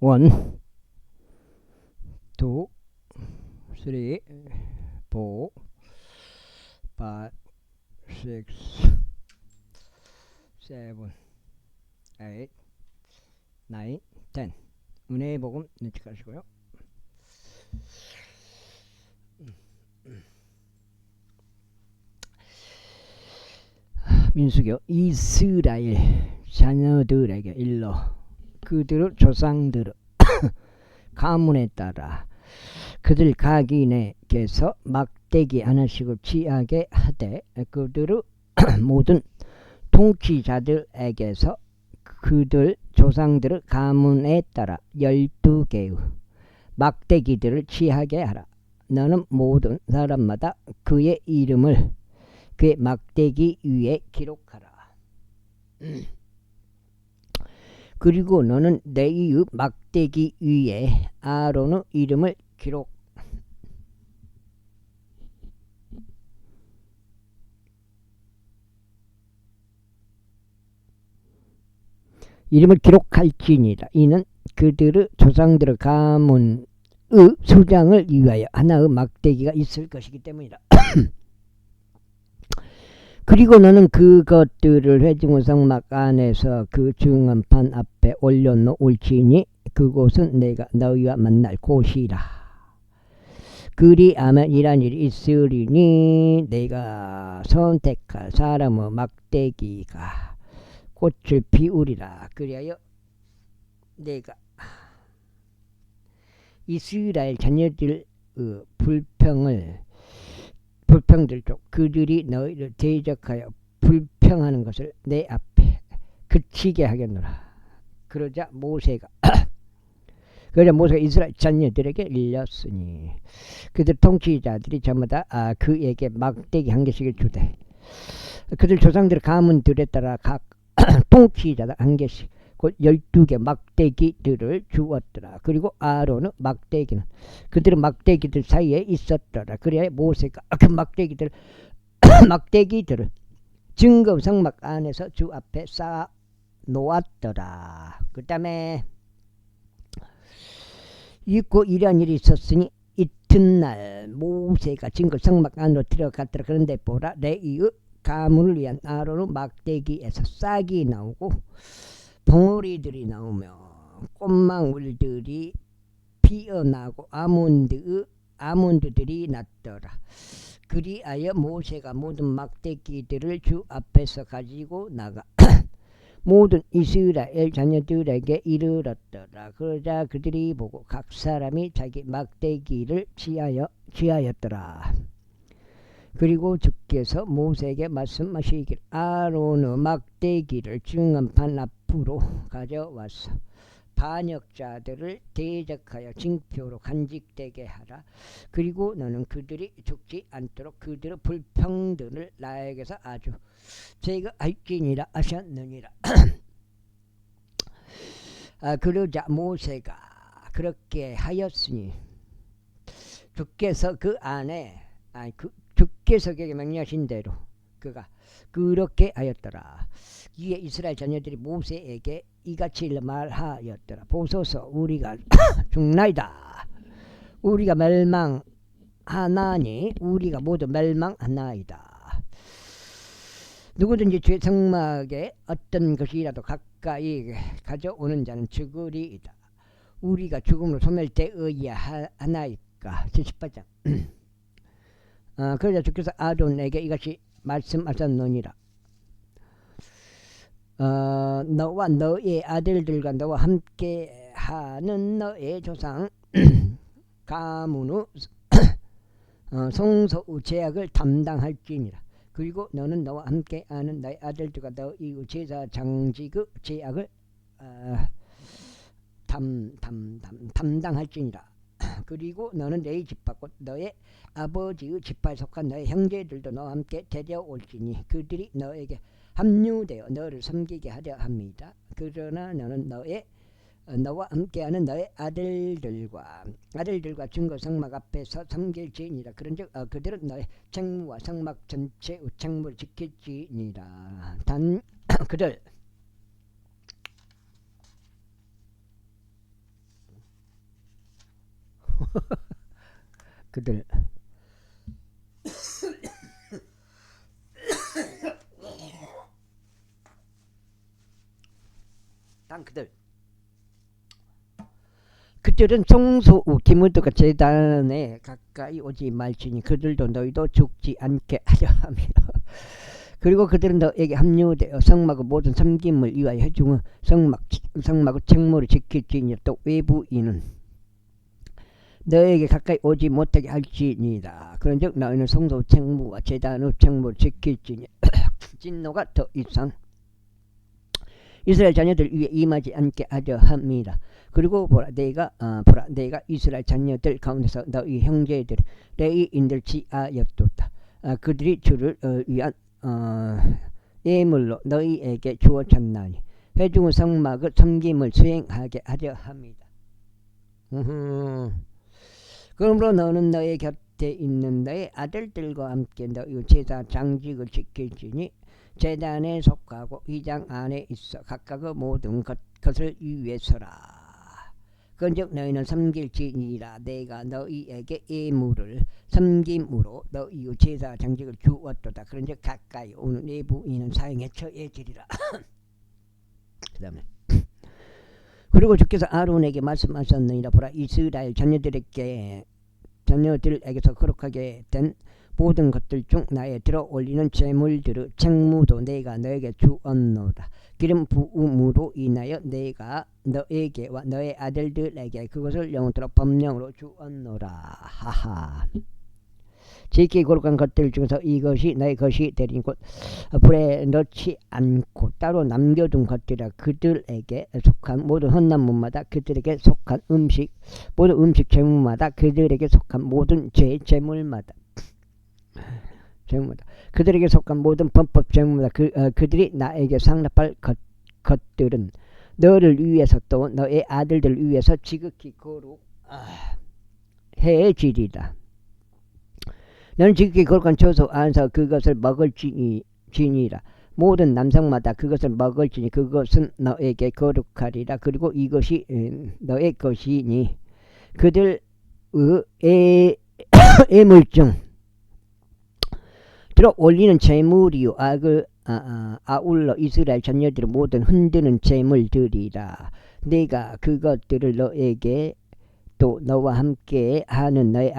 1, 2, 3, 4, 5, 6, 7, 8, 9, 10. 은혜의 복음 눈치가시고요. 민수교 이스라엘 자녀들에게 일러 그들의 조상들의 가문에 따라 그들 각인에게서 막대기 하나씩을 취하게 하되 그들의 모든 통치자들에게서 그들 조상들의 가문에 따라 12개의 막대기들을 취하게 하라. 너는 모든 사람마다 그의 이름을 그의 막대기 위에 기록하라. 그리고 너는 레위의 막대기 위에 아론의 이름을 기록할지니라. 이는 그들의 조상들의 가문의 수장을 위하여 하나의 막대기가 있을 것이기 때문이다. 그리고 너는 그것들을 회중의성막 안에서 그 중언판 앞에 올려놓을지니 그곳은 내가 너희와 만날 곳이라. 그리하면 이런 일이 있으리니 내가 선택할 사람의 막대기가 꽃을 피우리라. 그리하여 내가 이스라엘 자녀들의 불평들 쪽 그들이 너희를 대적하여 불평하는 것을 내 앞에 그치게 하겠노라. 그러자 모세가 이스라엘 자녀들에게 일렀으니 그들 통치자들이 전부 다 그에게 막대기 한 개씩을 주되 그들 조상들의 가문들에 따라 각 통치자들 한 개씩 곧 12개 막대기들을 주었더라. 그리고 아론의 막대기는 그들의 막대기들 사이에 있었더라. 그래야 모세가 그 막대기들을 증거성막 안에서 주 앞에 쌓아 놓았더라. 그 다음에 있고 이런 일이 있었으니 이튿날 모세가 증거성막 안으로 들어갔더라. 그런데 보라, 레위의 가문을 위한 아론의 막대기에서 싹이 나오고 봉우리들이 나오며 꽃망울들이 피어나고 아몬드들이 났더라. 그리하여 모세가 모든 막대기들을 주 앞에서 가지고 나가 모든 이스라엘 자녀들에게 이르렀더라. 그러자 그들이 보고 각 사람이 자기 막대기를 취하였더라. 그리고 주께서 모세에게 말씀하시길 아론의 막대기를 증언판 앞으로 가져와서 반역자들을 대적하여 징표로 간직되게 하라. 그리고 너는 그들이 죽지 않도록 그들의 불평들을 나에게서 아주 제거할지니라 하셨느니라. 그러자 모세가 그렇게 하였으니 주께서 주께서 그에게 명령하신 대로 그가 그렇게 하였더라. 이에 이스라엘 자녀들이 모세에게 이같이 말하였더라. 보소서, 우리가 죽나이다. 우리가 멸망하나니 우리가 모두 멸망하나이다. 누구든지 죄 성막에 어떤 것이라도 가까이 가져오는 자는 죽으리이다. 우리가 죽음으로 소멸되어야 하나이까. 78장. 그러자 주께서 아론에게 이같이 말씀하셨느니라. 너와 너의 아들들과 너와 함께하는 너의 조상 가문의 성소의 제약을 담당할지니라. 그리고 너는 너와 함께하는 너의 아들들과 너의 제사 장직의 제약을 담당할지니라. 그리고 너는 너의 집과 곧 너의 아버지의 집파에 속한 너의 형제들도 너와 함께 데려올지니 그들이 너에게 합류되어 너를 섬기게 하려 합니다. 그러나 너는 너와 함께하는 너의 아들들과 증거성막 앞에서 섬길지니라. 그런즉 그들은 너의 책무와 성막 전체의 책무를 지킬지니라. 단 그들 그들 그들은 성소 기무드가 제단에 가까이 오지 말지니 그들도 너희도 죽지 않게 하려 함이라. 그리고 그들은 너에게 합류되어 성막의 모든 섬김을 위하여 해중은 성막의 책무를 지킬지니 또 외부인은 너에게 가까이 오지 못하게 할지니라. 그런즉 너희는 성소 책무와 제단의 책무를 지킬지니 진노가 더 이상 이스라엘 자녀들 위에 임하지 않게 하려 합니다. 그리고 보라 내가 이스라엘 자녀들 가운데서 너희 형제들 레위인들 지하였도다. 그들이 주를 위한 예물로 너희에게 주어졌나니 회중의 성막의 섬김을 수행하게 하려 합니다. 그러므로 너는 너의 곁에 있는 너의 아들들과 함께 너희 제사 장직을 지킬지니 제단에 속하고 휘장 안에 있어 각각의 모든 것을 위해서라. 그런즉 너희는 섬길지니라. 내가 너희에게 예물을 섬김으로 너희의 제사 장직을 주었도다. 그런즉 가까이 오는 내부인은 사형에 처해지리라. 그 다음에 그리고 주께서 아론에게 말씀하셨느니라. 보라 이스라엘 자녀들에게서 거룩하게 된 모든 것들 중 나에 들어 올리는 제물들의 책무도 내가 너에게 주었노라. 기름 부음으로 인하여 내가 너에게와 너의 아들들에게 그것을 영원토록 법령으로 주었노라. 하하. 지키 거룩한 것들 중에서 이것이 너의 것이 되리니 곧 불에 넣지 않고 따로 남겨둔 것들이라. 그들에게 속한 모든 헌나물마다 그들에게 속한 모든 음식 제물마다 그들에게 속한 모든 제물마다 그들에게 속한 모든 범법 제물마다 그들이 나에게 상납할 것들은 너를 위해서 또 너의 아들들을 위해서 지극히 거룩해지리라. 너는 지극히 거룩한 처소 안에서 그것을 먹을지니라. 모든 남성마다 그것을 먹을지니 그것은 너에게 거룩하리라. 그리고 이것이 너의 것이니 그들의 예물 중 들어 올리는 제물이요 아울러 이스라엘 자녀들의 모든 흔드는 제물들이라. 내가 그것들을 너에게 또 너와 함께 하는 너의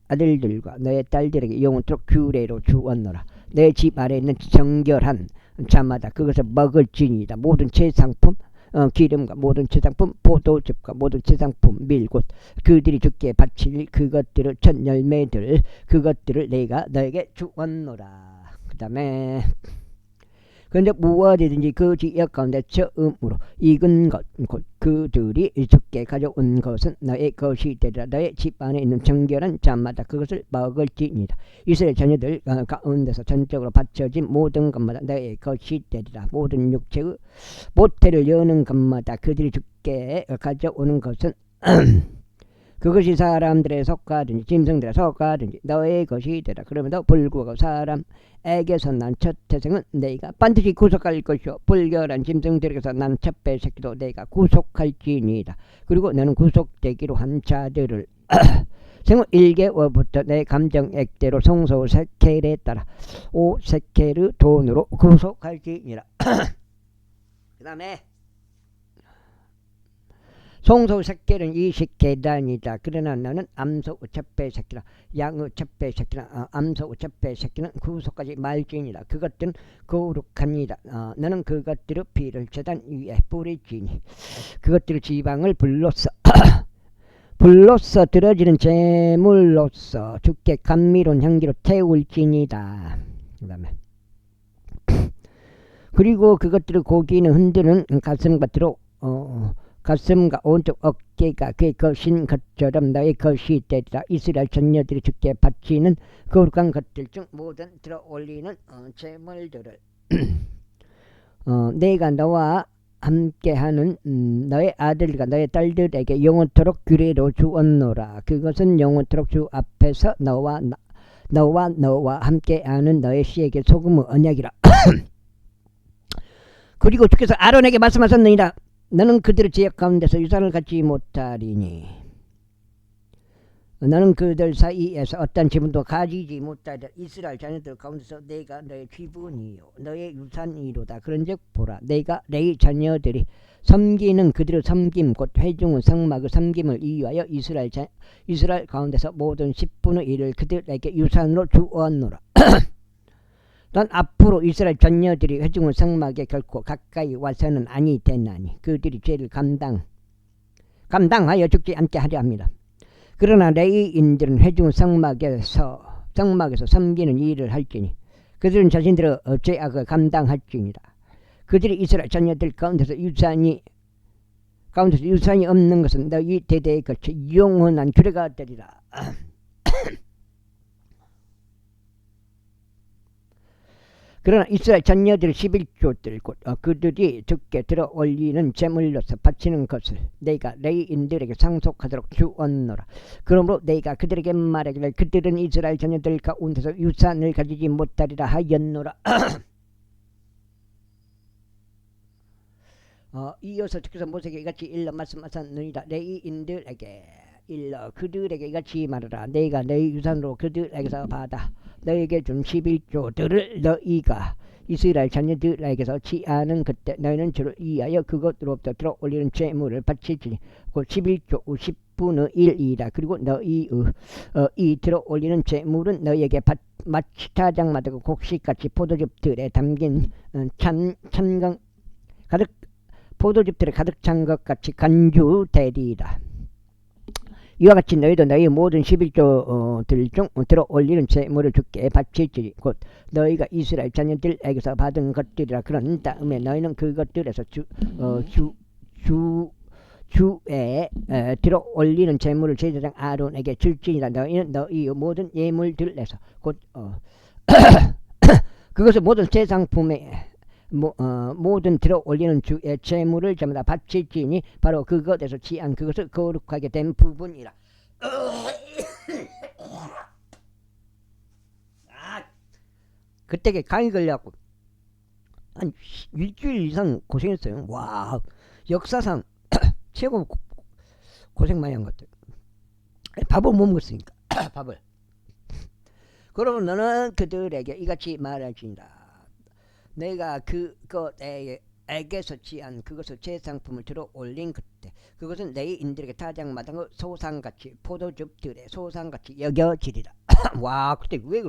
아들들과 너의 딸들에게 영원토록 규례로 주었노라. 내 집 아래 있는 정결한 자마다 그것을 먹을지니라. 모든 제상품 기름과 모든 제상품 포도즙과 모든 제상품 밀곧 그들이 주께 바칠 그것들을 첫 열매들 그것들을 내가 너에게 주었노라. 그 다음에 그런데 무엇이든지 그 지역 가운데 처음으로 익은 것 곧 그들이 주께 가져온 것은 너의 것이 되리라. 너의 집 안에 있는 정결한 자마다 그것을 먹을지니라. 이스라엘 자녀들 가운데서 전적으로 바쳐진 모든 것마다 너의 것이 되리라. 모든 육체의 모태를 여는 것마다 그들이 주께 가져오는 것은 그것이 사람들의 속가든지 짐승들의 속가든지 너의 것이 되라. 그러면도 불구하고 사람에게서 난 첫 태생은 내가 반드시 구속할 것이요 불결한 짐승들에게서 난 첫배 새끼도 내가 구속할지니이다. 그리고 너는 구속되기로 한 자들을 생후 1개월부터 내 감정액대로 성소 세켈에 따라 5세켈의 돈으로 구속할지니라. 그 다음에 송소 새끼는 20계단이다. 그러나 너는 암소 첫배 새끼라 양의 첫배 새끼라 암소 첫배 새끼는 구속하지 말지니라. 그것들은 거룩하니라. 너는 그것들의 피를 제단 위에 뿌리지니 그것들의 지방을 불로써 들어지는 제물로서 주께 감미로운 향기로 태울지니라. 그 다음에 그리고 그것들의 고기는 흔드는 가슴과 들어 가슴과 오른쪽 어깨가 그의 것인 것처럼 너의 것이 되리라. 이스라엘 자녀들이 주께 바치는 거룩한 것들 중 모든 들어 올리는 제물들을 내가 너와 함께하는 너의 아들과 너의 딸들에게 영원토록 규례로 주었노라. 그것은 영원토록 주 앞에서 너와 함께하는 너의 씨에게 소금의 언약이라. 그리고 주께서 아론에게 말씀하셨느니라. 너는 그들의 지역 가운데서 유산을 갖지 못하리니 너는 그들 사이에서 어떤 지분도 가지지 못하리라. 이스라엘 자녀들 가운데서 내가 너의 귀분이요 너의 유산이로다. 그런즉 보라, 내가 레위 자녀들이 섬기는 그들의 섬김 곧 회중의 성막의 섬김을 이유하여 이스라엘 가운데서 모든 10분의 1을 그들에게 유산으로 주었노라. 넌 앞으로 이스라엘 자녀들이 회중의 성막에 결코 가까이 와서는 아니 되나니 그들이 죄를 감당하여 죽지 않게 하려 합니다. 그러나 레위인들은 회중 성막에서 섬기는 일을 할지니 그들은 자신들의 죄악을 감당할지니라. 그들이 이스라엘 자녀들 가운데서 유산이 없는 것은 너희 대대에 걸쳐 영원한 규례가 되리라. 그러나 이스라엘 자녀들의 11조들 곧 그들이 주께 들어 올리는 제물로서 바치는 것을 내가 레위인들에게 상속하도록 주었노라. 그러므로 내가 그들에게 말하기를 그들은 이스라엘 자녀들 가운데서 유산을 가지지 못하리라 하였노라. 이어서 주께서 모세에게 이같이 일러 말씀하셨느니라. 레위인들에게 일러 그들에게 이같이 말하라. 내가 너희 유산으로 그들에게서 받아 너에게 준 11조들을 너희가 이스라엘 자녀들에게서 취하는 그때 너희는 주를 위하여 그것으로부터 들어올리는 제물을 바칠지니 곧 11조 10분의 1이라. 그리고 너희의 이 들어올리는 제물은 너희에게 마치 타작마다 그 곡식같이 포도즙들에 담긴 찬건 가득 포도즙들에 가득 찬 것 같이 간주되리라. 이와 같이 너희도 너희 모든 11조들 중 들어올리는 제물을 주께 바칠지니 곧 너희가 이스라엘 자녀들에게서 받은 것들이라. 그런 다음에 너희는 그것들에서 주에 들어올리는 제물을 제사장 아론에게 줄지니라. 너희는 너희의 모든 예물들에서 곧 그것을 모든 제상품에 모든 들어올리는 주의 제물을 전부 다 바칠지니 바로 그것에서 취한 그것을 거룩하게 된 부분이라. 그때 감기 걸려갖고 한 일주일 이상 고생했어요. 와, 역사상 최고 고생 많이 한 것 같아요. 밥을 못 먹었으니까. 밥을. 그러면 너는 그들에게 이같이 말할지니라. 내가 그것에게서 취한 그것을 제상품을 들어 올린 그때 그것은 레위인들에게 타작마당의 소상같이 포도즙들의 소상같이 여겨지리라. 와, 그때 왜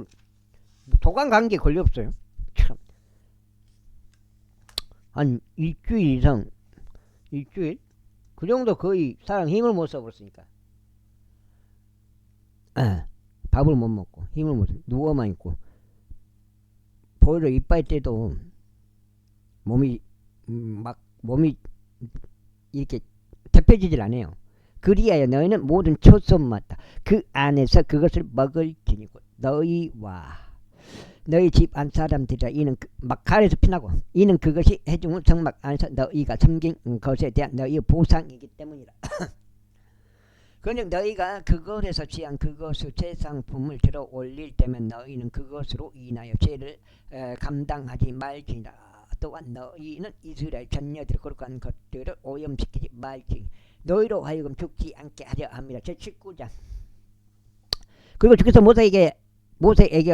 도관 감기에 걸려 없어요? 참. 한 일주일 이상, 일주일? 그 정도 거의 사람 힘을 못 써버렸으니까. 밥을 못 먹고 힘을 못 써. 누워만 있고. 보일러 이빨 때도 몸이 이렇게 대표지질 않아요. 그리하여 너희는 모든 초손마다 그 안에서 그것을 먹을지니 너희와 너희 집 안 사람들이라. 이는 막칼에서 피나고 이는 그것이 회중의 성막 안에서 너희가 섬긴 것에 대한 너희의 보상이기 때문이라. 그러니 너희가 그것에서 취한 그것의 제상품을 들어 올릴 때면 너희는 그것으로 인하여 죄를 감당하지 말지니라. 또한 너희는 이스라엘 자녀들의 거룩한 것들을 오염시키지 말지니 너희로 하여금 죽지 않게 하려 합니다. 제19장. 그리고 주께서 모세에게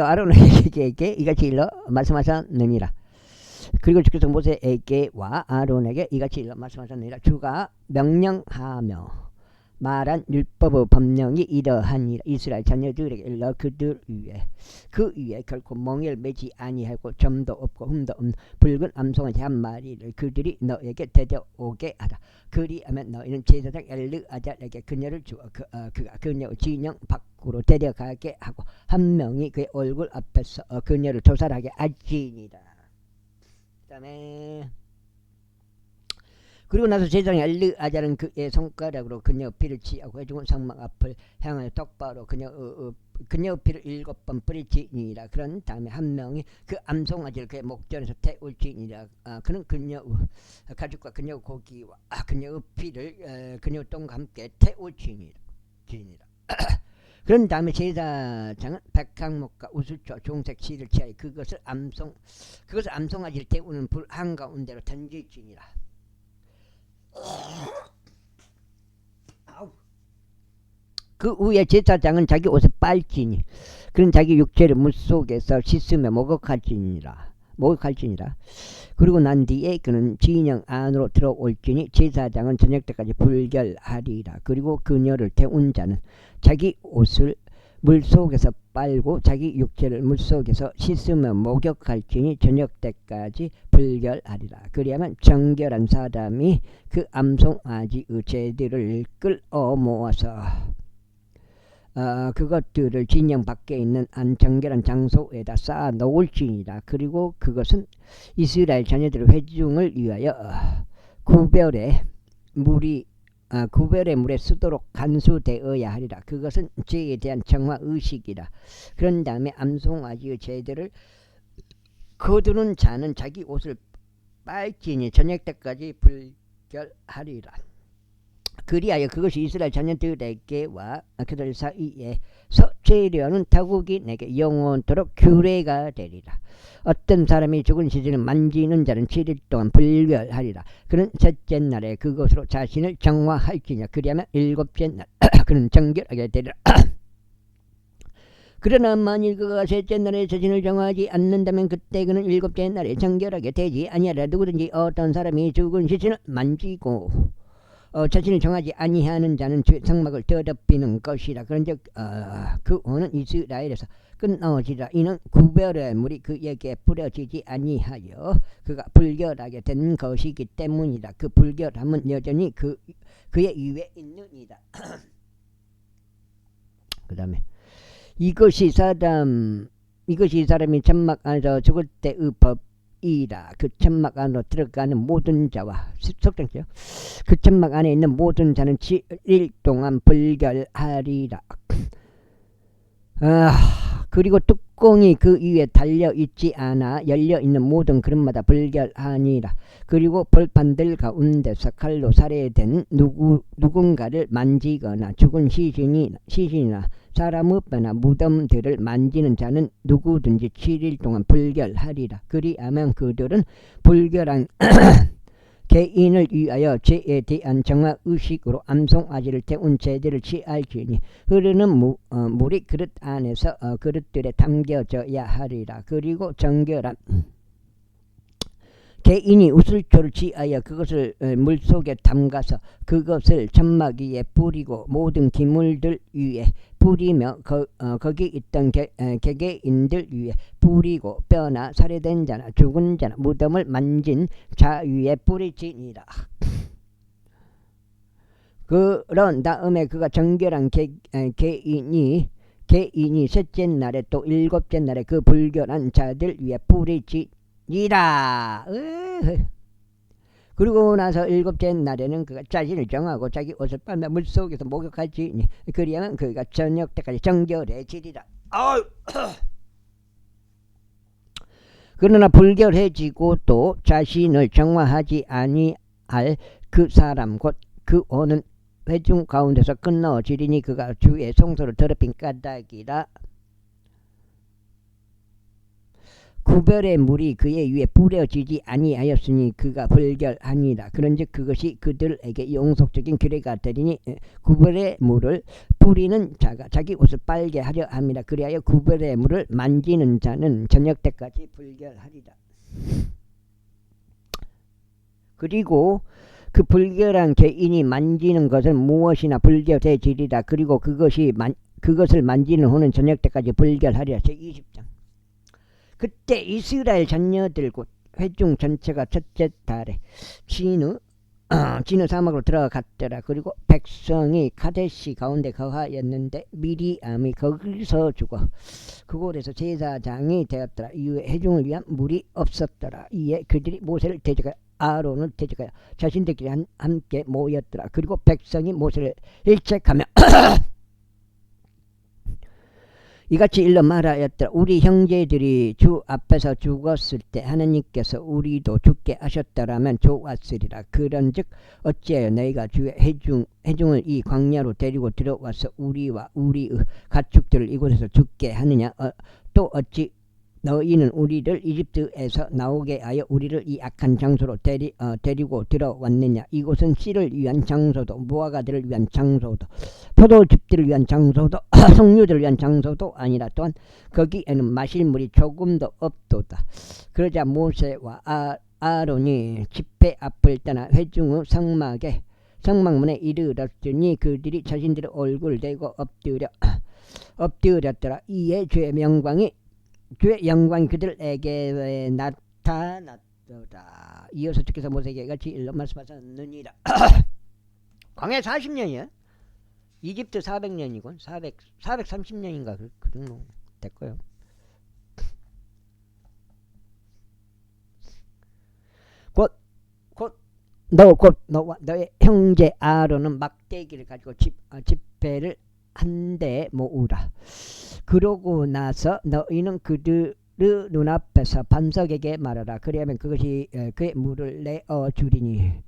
아론에게 이같이 일러 말씀하셨느니라. 그리고 주께서 모세에게와 아론에게 이같이 일러 말씀하셨느니라. 주가 명령하며 말한 율법의 법령이 이러하니라. 이스라엘 자녀들에게 일러 그들 위에 그 위에 결코 멍에를 매지 아니하고 점도 없고 흠도 없는 붉은 암송아지 한 마리를 그들이 너에게 데려오게 하라. 그리하면 너희는 제사장 엘르아잘에게 그녀를 주어 그가 그녀의 진영 밖으로 데려가게 하고 한 명이 그의 얼굴 앞에서 그녀를 도살하게 할지니라. 그다음에 그리고 나서 제사장 엘르아잘은 그의 손가락으로 그녀의 피를 취하고 회중의 성막 앞을 향하여 똑바로 그녀의 피를 7번 뿌리지니라. 그런 다음에 한 명이 그 암송아지를 그의 목전에서 태울지니라. 그는 그녀의 가죽과 그녀의 고기와 그녀의 피를 그녀의 똥과 함께 태울지니라. 그런 다음에 제사장은 백향목과 우슬초 종색 실을 취하여 그것을 암송아지를 태우는 불 한가운데로 던질지니라. 그 후에 제사장은 자기 옷을 빨지니 그는 자기 육체를 물속에서 씻으며 목욕할지니라. 그리고 난 뒤에 그는 진영 안으로 들어올지니 제사장은 저녁 때까지 불결하리라. 그리고 그녀를 태운 자는 자기 옷을 물속에서 빨고 자기 육체를 물속에서 씻으며 목욕할지니 저녁 때까지 불결하리라. 그리하면 정결한 사람이 그 암송아지의 제들을 끌어 모아서 그것들을 진영 밖에 있는 안정결한 장소에다 쌓아 놓을지니라. 그리고 그것은 이스라엘 자녀들의 회중을 위하여 구별의 물에 쓰도록 간수되어야 하리라. 그것은 죄에 대한 정화의식이라. 그런 다음에 암송아지의 제들을 거두는 자는 자기 옷을 빨지니 저녁 때까지 불결하리라. 그리하여 그것이 이스라엘 자녀들에게와 그들 사이에서 죄려는 타국이 내게 영원토록 규례가 되리라. 어떤 사람이 죽은 시신을 만지는 자는 7일 동안 불결하리라. 그는 셋째 날에 그것으로 자신을 정화할지냐. 그리하면 일곱째 날 그는 정결하게 되리라. 그러나 만일 그가 셋째 날에 자신을 정화하지 않는다면 그때 그는 일곱째 날에 정결하게 되지 아니하리라. 누구든지 어떤 사람이 죽은 시신을 만지고 자신을 정하지 아니하는 자는 죄 성막을 더럽히는 것이라. 그런즉 그 오는 이스라엘에서 끝나오지라. 이는 구별의 물이 그에게 뿌려지지 아니하여 그가 불결하게 된 것이기 때문이다. 그 불결함은 여전히 그의 위에 있느니라. 그 다음에 이것이 사람이 천막 안에서 죽을 때의 법이라. 그 천막 안으로 들어가는 모든 자와 속정죠. 그 천막 안에 있는 모든 자는 7일 동안 불결하리라. 그리고 뚜껑이 그 위에 달려 있지 않아 열려 있는 모든 그릇마다 불결하니라. 그리고 벌판들 가운데서 칼로 살해된 누군가를 만지거나 죽은 시신이나 사람의 뼈나 무덤들을 만지는 자는 누구든지 7일 동안 불결하리라. 그리하면 그들은 불결한 개인을 위하여 죄에 대한 정화의식으로 암송아지를 태운 제들을 취할지니 흐르는 물이 그릇 안에서 그릇들에 담겨져야 하리라. 그리고 정결한 개인이 우슬초를 취하여 그것을 물속에 담가서 그것을 천막 위에 뿌리고 모든 기물들 위에 뿌리며 거기 있던 개개인들 위에 뿌리고 뼈나 살해된 자나 죽은 자나 무덤을 만진 자 위에 뿌리지니라. 그런 다음에 그가 정결한 개인이 셋째 날에 또 일곱째 날에 그 불결한 자들 위에 뿌리지니라. 그리고 나서 일곱째 날에는 그가 자신을 정하고 자기 옷을 빨며 물속에서 목욕할지니 그리하면 그가 저녁 때까지 정결해지리라. 그러나 불결해지고 또 자신을 정화하지 아니할 그 사람 곧 그 오는 회중 가운데서 끝나어지리니 그가 주의 성소를 더럽힌 까닭이라. 구별의 물이 그의 위에 뿌려지지 아니하였으니 그가 불결하니라. 그런즉 그것이 그들에게 영속적인 규례가 되리니 구별의 물을 뿌리는 자가 자기 옷을 빨게 하려 함이라. 그리하여 구별의 물을 만지는 자는 저녁 때까지 불결하리라. 그리고 그 불결한 개인이 만지는 것은 무엇이나 불결해지리라. 그리고 그것을 만지는 후는 저녁 때까지 불결하리라. 제20장. 그때 이스라엘 자녀들 곧 회중 전체가 첫째 달에 진느 사막으로 들어갔더라. 그리고 백성이 카데시 가운데 거하였는데 미리암이 거기서 죽어 그곳에서 제사장이 되었더라. 이후에 회중을 위한 물이 없었더라. 이에 그들이 모세를 대적하여 아론을 대적하여 자신들끼리 함께 모였더라. 그리고 백성이 모세를 일책하며 이같이 일러 말하였더라. 우리 형제들이 주 앞에서 죽었을 때 하나님께서 우리도 죽게 하셨더라면 좋았으리라. 그런즉 어찌하여 너희가 주의 회중을 이 광야로 데리고 들어와서 우리와 우리의 가축들을 이곳에서 죽게 하느냐. 또 어찌 너희는 우리를 이집트에서 나오게 하여 우리를 이 악한 장소로 데리고 들어왔느냐. 이곳은 씨를 위한 장소도 무화과들을 위한 장소도 포도즙들을 위한 장소도 석류들을 위한 장소도 아니라 또한 거기에는 마실 물이 조금도 없도다. 그러자 모세와 아론이 집회 앞을 떠나 회중 성막문에 이르렀으니 그들이 자신들의 얼굴을 대고 엎드렸더라. 이에 주의 영광이 그들에게 나타났더라. 이어서 주께서 모세에게 같이 일러 말씀하셨느니라. 광야 40년이야. 이집트 400년이고 430년인가 그 정도 됐고요. 곧 너와 너의 형제 아론은 막대기를 가지고 집회를 한데 모으라. 그러고 나서 너희는 그들의 눈앞에서 반석에게 말하라. 그리하면 그것이 그의 물을 내어 주리니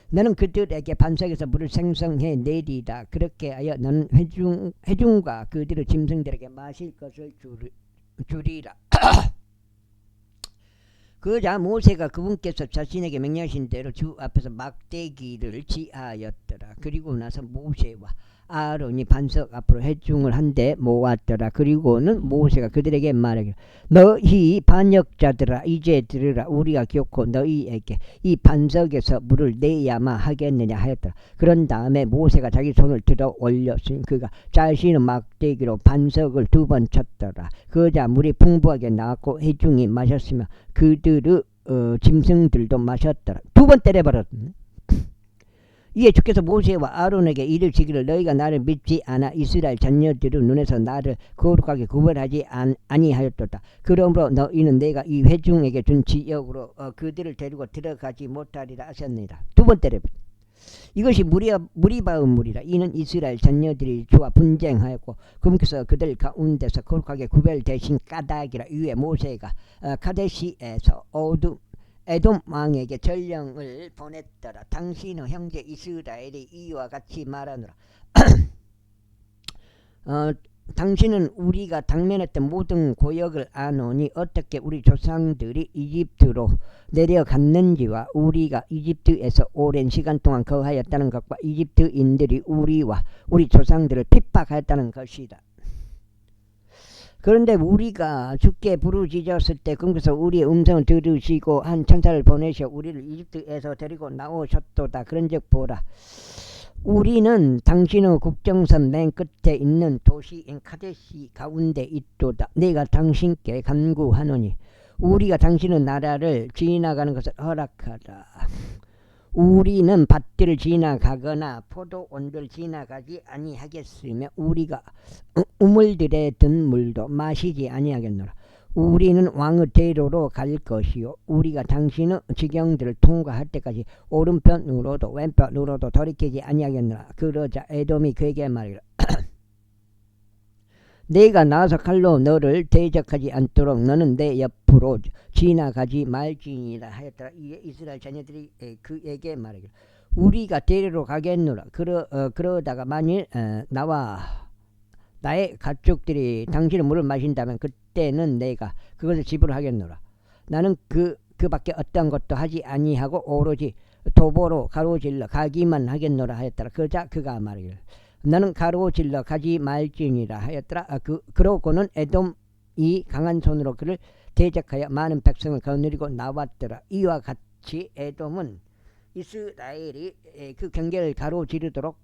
너는 그들에게 반석에서 물을 생성해 내리라. 그렇게 하여 너는 회중과 그들의 짐승들에게 마실 것을 주리라. 그러자 모세가 그분께서 자신에게 명령하신 대로 주 앞에서 막대기를 지하였더라. 그리고 나서 모세와 아론이 반석 앞으로 회중을 한데 모았더라. 그리고는 모세가 그들에게 말하기를 너희 반역자들아 이제 들으라. 우리가 결코 너희에게 이 반석에서 물을 내야마 하겠느냐 하였더라. 그런 다음에 모세가 자기 손을 들어 올렸으니 그가 자신의 막대기로 반석을 2번 쳤더라. 그러자 물이 풍부하게 나왔고 회중이 마셨으며 그들의 짐승들도 마셨더라. 2번 때려버렸네. 이에 주께서 모세와 아론에게 이르시기를 너희가 나를 믿지 않아 이스라엘 자녀들의 눈에서 나를 거룩하게 구별하지 아니하였도다. 그러므로 너희는 내가 이 회중에게 준 지역으로 그들을 데리고 들어가지 못하리라 하셨느니라. 2번 때려버렸다. 이것이 무리바의 물이라. 이는 이스라엘 자녀들이 주와 분쟁하였고 그분께서 그들 가운데서 거룩하게 구별되신 까닭이라. 이에 모세가 카데시에서 에돔 왕에게 전령을 보냈더라. 당신의 형제 이스라엘이 이와 같이 말하노라. 당신은 우리가 당면했던 모든 고역을 아노니 어떻게 우리 조상들이 이집트로 내려갔는지와 우리가 이집트에서 오랜 시간 동안 거하였다는 것과 이집트인들이 우리와 우리 조상들을 핍박하였다는 것이다. 그런데 우리가 주께 부르짖었을 때 그분께서 우리의 음성을 들으시고 한 천사를 보내셔 우리를 이집트에서 데리고 나오셨도다. 그런즉 보라, 우리는 당신의 국정선 맨 끝에 있는 도시인 카데시 가운데 있도다. 내가 당신께 간구하노니 우리가 당신의 나라를 지나가는 것을 허락하라. 우리는 밭들을 지나가거나 포도원들을 지나가지 아니하겠으며 우리가 우물들에 든 물도 마시지 아니하겠노라. 우리는 왕의 대로로 갈 것이요 우리가 당신의 지경들을 통과할 때까지 오른편으로도 왼편으로도 돌이키지 아니하겠노라. 그러자 에돔이 그에게 말하기를 내가 나와서 칼로 너를 대적하지 않도록 너는 내 옆으로 지나가지 말지니라 하였더라. 이에 이스라엘 자녀들이 그에게 말하기를 우리가 대리로 가겠노라. 그러다가 만일 나와 나의 가족들이 당신의 물을 마신다면 그때는 내가 그것을 지불하겠노라. 나는 그 밖에 어떤 것도 하지 아니하고 오로지 도보로 가로질러 가기만 하겠노라 하였더라. 그러자 그가 말하기를 너는 가로질러 가지 말지니라 하였더라. 그러고는 에돔이 강한 손으로 그를 대적하여 많은 백성을 거느리고 나왔더라. 이와 같이 에돔은 이스라엘이 그 경계를 가로지르도록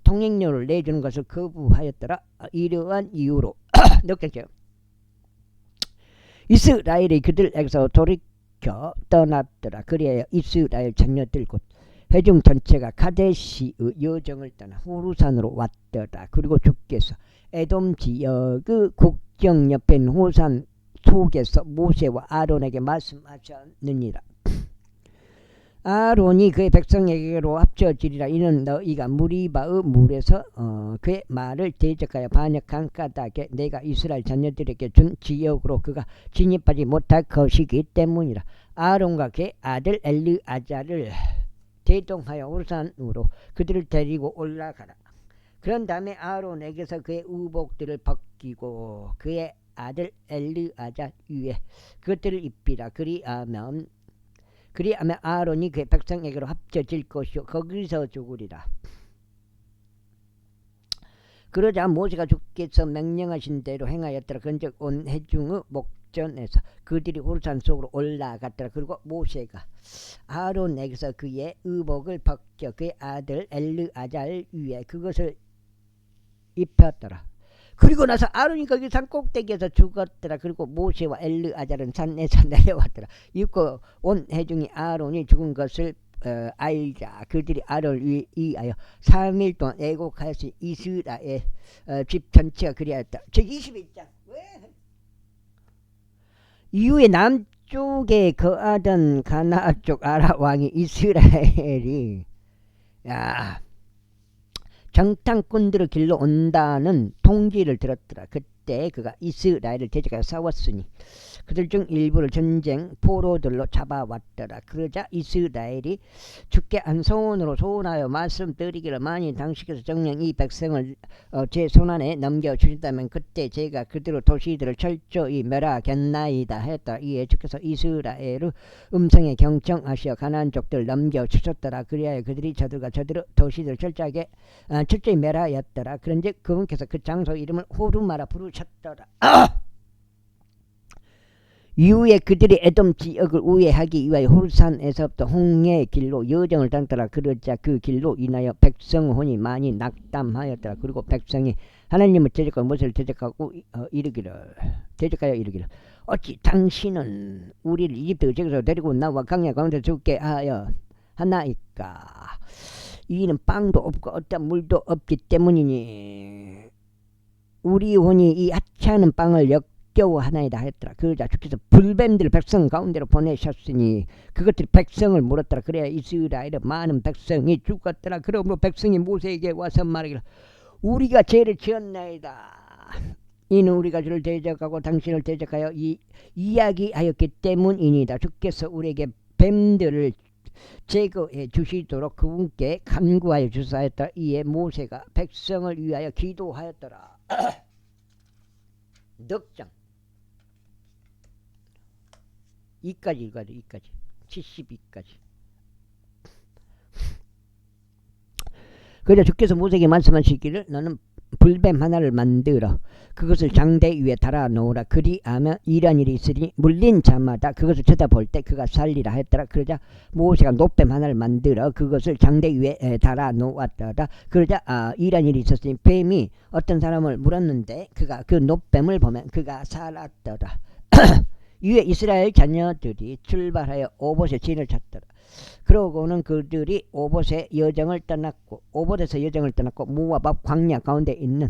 통행료를 내주는 것을 거부하였더라. 이러한 이유로 느꼈죠. 이스라엘이 그들에게서 돌이켜 떠났더라. 그리하여 이스라엘 자녀들 곧 회중 전체가 카데시의 여정을 떠나 호르산으로 왔더라. 그리고 주께서 에돔 지역의 국경 옆에 있는 호산 속에서 모세와 아론에게 말씀하셨느니라. 아론이 그의 백성에게로 합쳐지리라. 이는 너희가 무리바의 물에서 그의 말을 대적하여 반역한 까닭에 내가 이스라엘 자녀들에게 준 지역으로 그가 진입하지 못할 것이기 때문이라. 아론과 그의 아들 엘르아자를 대동하여 호르산으로 그들을 데리고 올라가라. 그런 다음에 아론에게서 그의 의복들을 벗기고 그의 아들 엘르아잘 위에 그것들을 입히라. 그리하면 아론이 그 백성에게로 합쳐질 것이요 거기서 죽으리라. 그러자 모세가 주께서 명령하신 대로 행하였더라. 그런즉 온 회중의 목전에서 그들이 호르산 속으로 올라갔더라. 그리고 모세가 아론에게서 그의 의복을 벗겨 그의 아들 엘르아잘 위에 그것을 입혔더라. 그리고 나서 아론이 거기 산 꼭대기에서 죽었더라. 그리고 모세와 엘르아잘은 산에서 내려왔더라. 입고 온 회중이 아론이 죽은 것을 알자. 그들이 아론을 위하여 3일 동안 애곡하였으니 이스라엘 집 전체가 그리하였다. 저 21장. 왜? 이후에 남쪽에 거하던 가나안 쪽 아라 왕이 이스라엘이 정탐꾼들을 길러 온다는 통지를 들었더라. 그때 그가 이스라엘을 대적하여 싸웠으니 그들 중 일부를 전쟁 포로들로 잡아왔더라. 그러자 이스라엘이 주께 한 손으로 소원하여 말씀드리기를 만일 당신께서 정령 이 백성을 제 손안에 넘겨주신다면 그때 제가 그대로 도시들을 철저히 멸하겠나이다 했다. 이에 주께서 이스라엘의 음성에 경청하시어 가나안 족들을 넘겨주셨더라. 그리하여 그들이 저들과 저들의 도시들을 철저히 멸하였더라. 그런즉 그분께서 그 장소 이름을 호르마라 부르셨더라. 이후에 그들이 에돔 지역을 우회하기 위하여 호르산에서부터 홍해 길로 여정을 다녔더라. 그러자 그 길로 인하여 백성 혼이 많이 낙담하였더라. 그리고 백성이 하나님을 대적하고 모세를 대적하여 이르기를 어찌 당신은 우리를 이집트 지역에서 데리고 나와 광야 가운데 죽게 하여 하나이까. 이는 빵도 없고 어떤 물도 없기 때문이니 우리 혼이 이 하찮은 빵을 역겨워하나이다 했더라. 그러자 주께서 불뱀들을 백성 가운데로 보내셨으니 그것들이 백성을 물었더라. 그래야 이스라엘의 많은 백성이 죽었더라. 그러므로 백성이 모세에게 와서 말하기를 우리가 죄를 지었나이다. 이는 우리가 주를 대적하고 당신을 대적하여 이야기하였기 때문이니다. 주께서 우리에게 뱀들을 제거해 주시도록 그분께 간구하여 주사했다. 이에 모세가 백성을 위하여 기도하였더라. 넉장 2까지 읽어야 돼. 2까지 72까지. 그래서 주께서 모세에게 말씀하시기를 너는 불뱀 하나를 만들어 그것을 장대 위에 달아 놓으라. 그리하면 이런 일이 있으니 물린 자마다 그것을 쳐다볼 때 그가 살리라 했더라. 그러자 모세가 노뱀 하나를 만들어 그것을 장대 위에 달아 놓았더라. 그러자 이런 일이 있었으니 뱀이 어떤 사람을 물었는데 그가 그 노뱀을 보면 그가 살았더라. 이에 이스라엘 자녀들이 출발하여 오봇에 진을 쳤더라. 그러고는 그들이 오봇에서 여정을 떠났고 모압 앞 광야 가운데 있는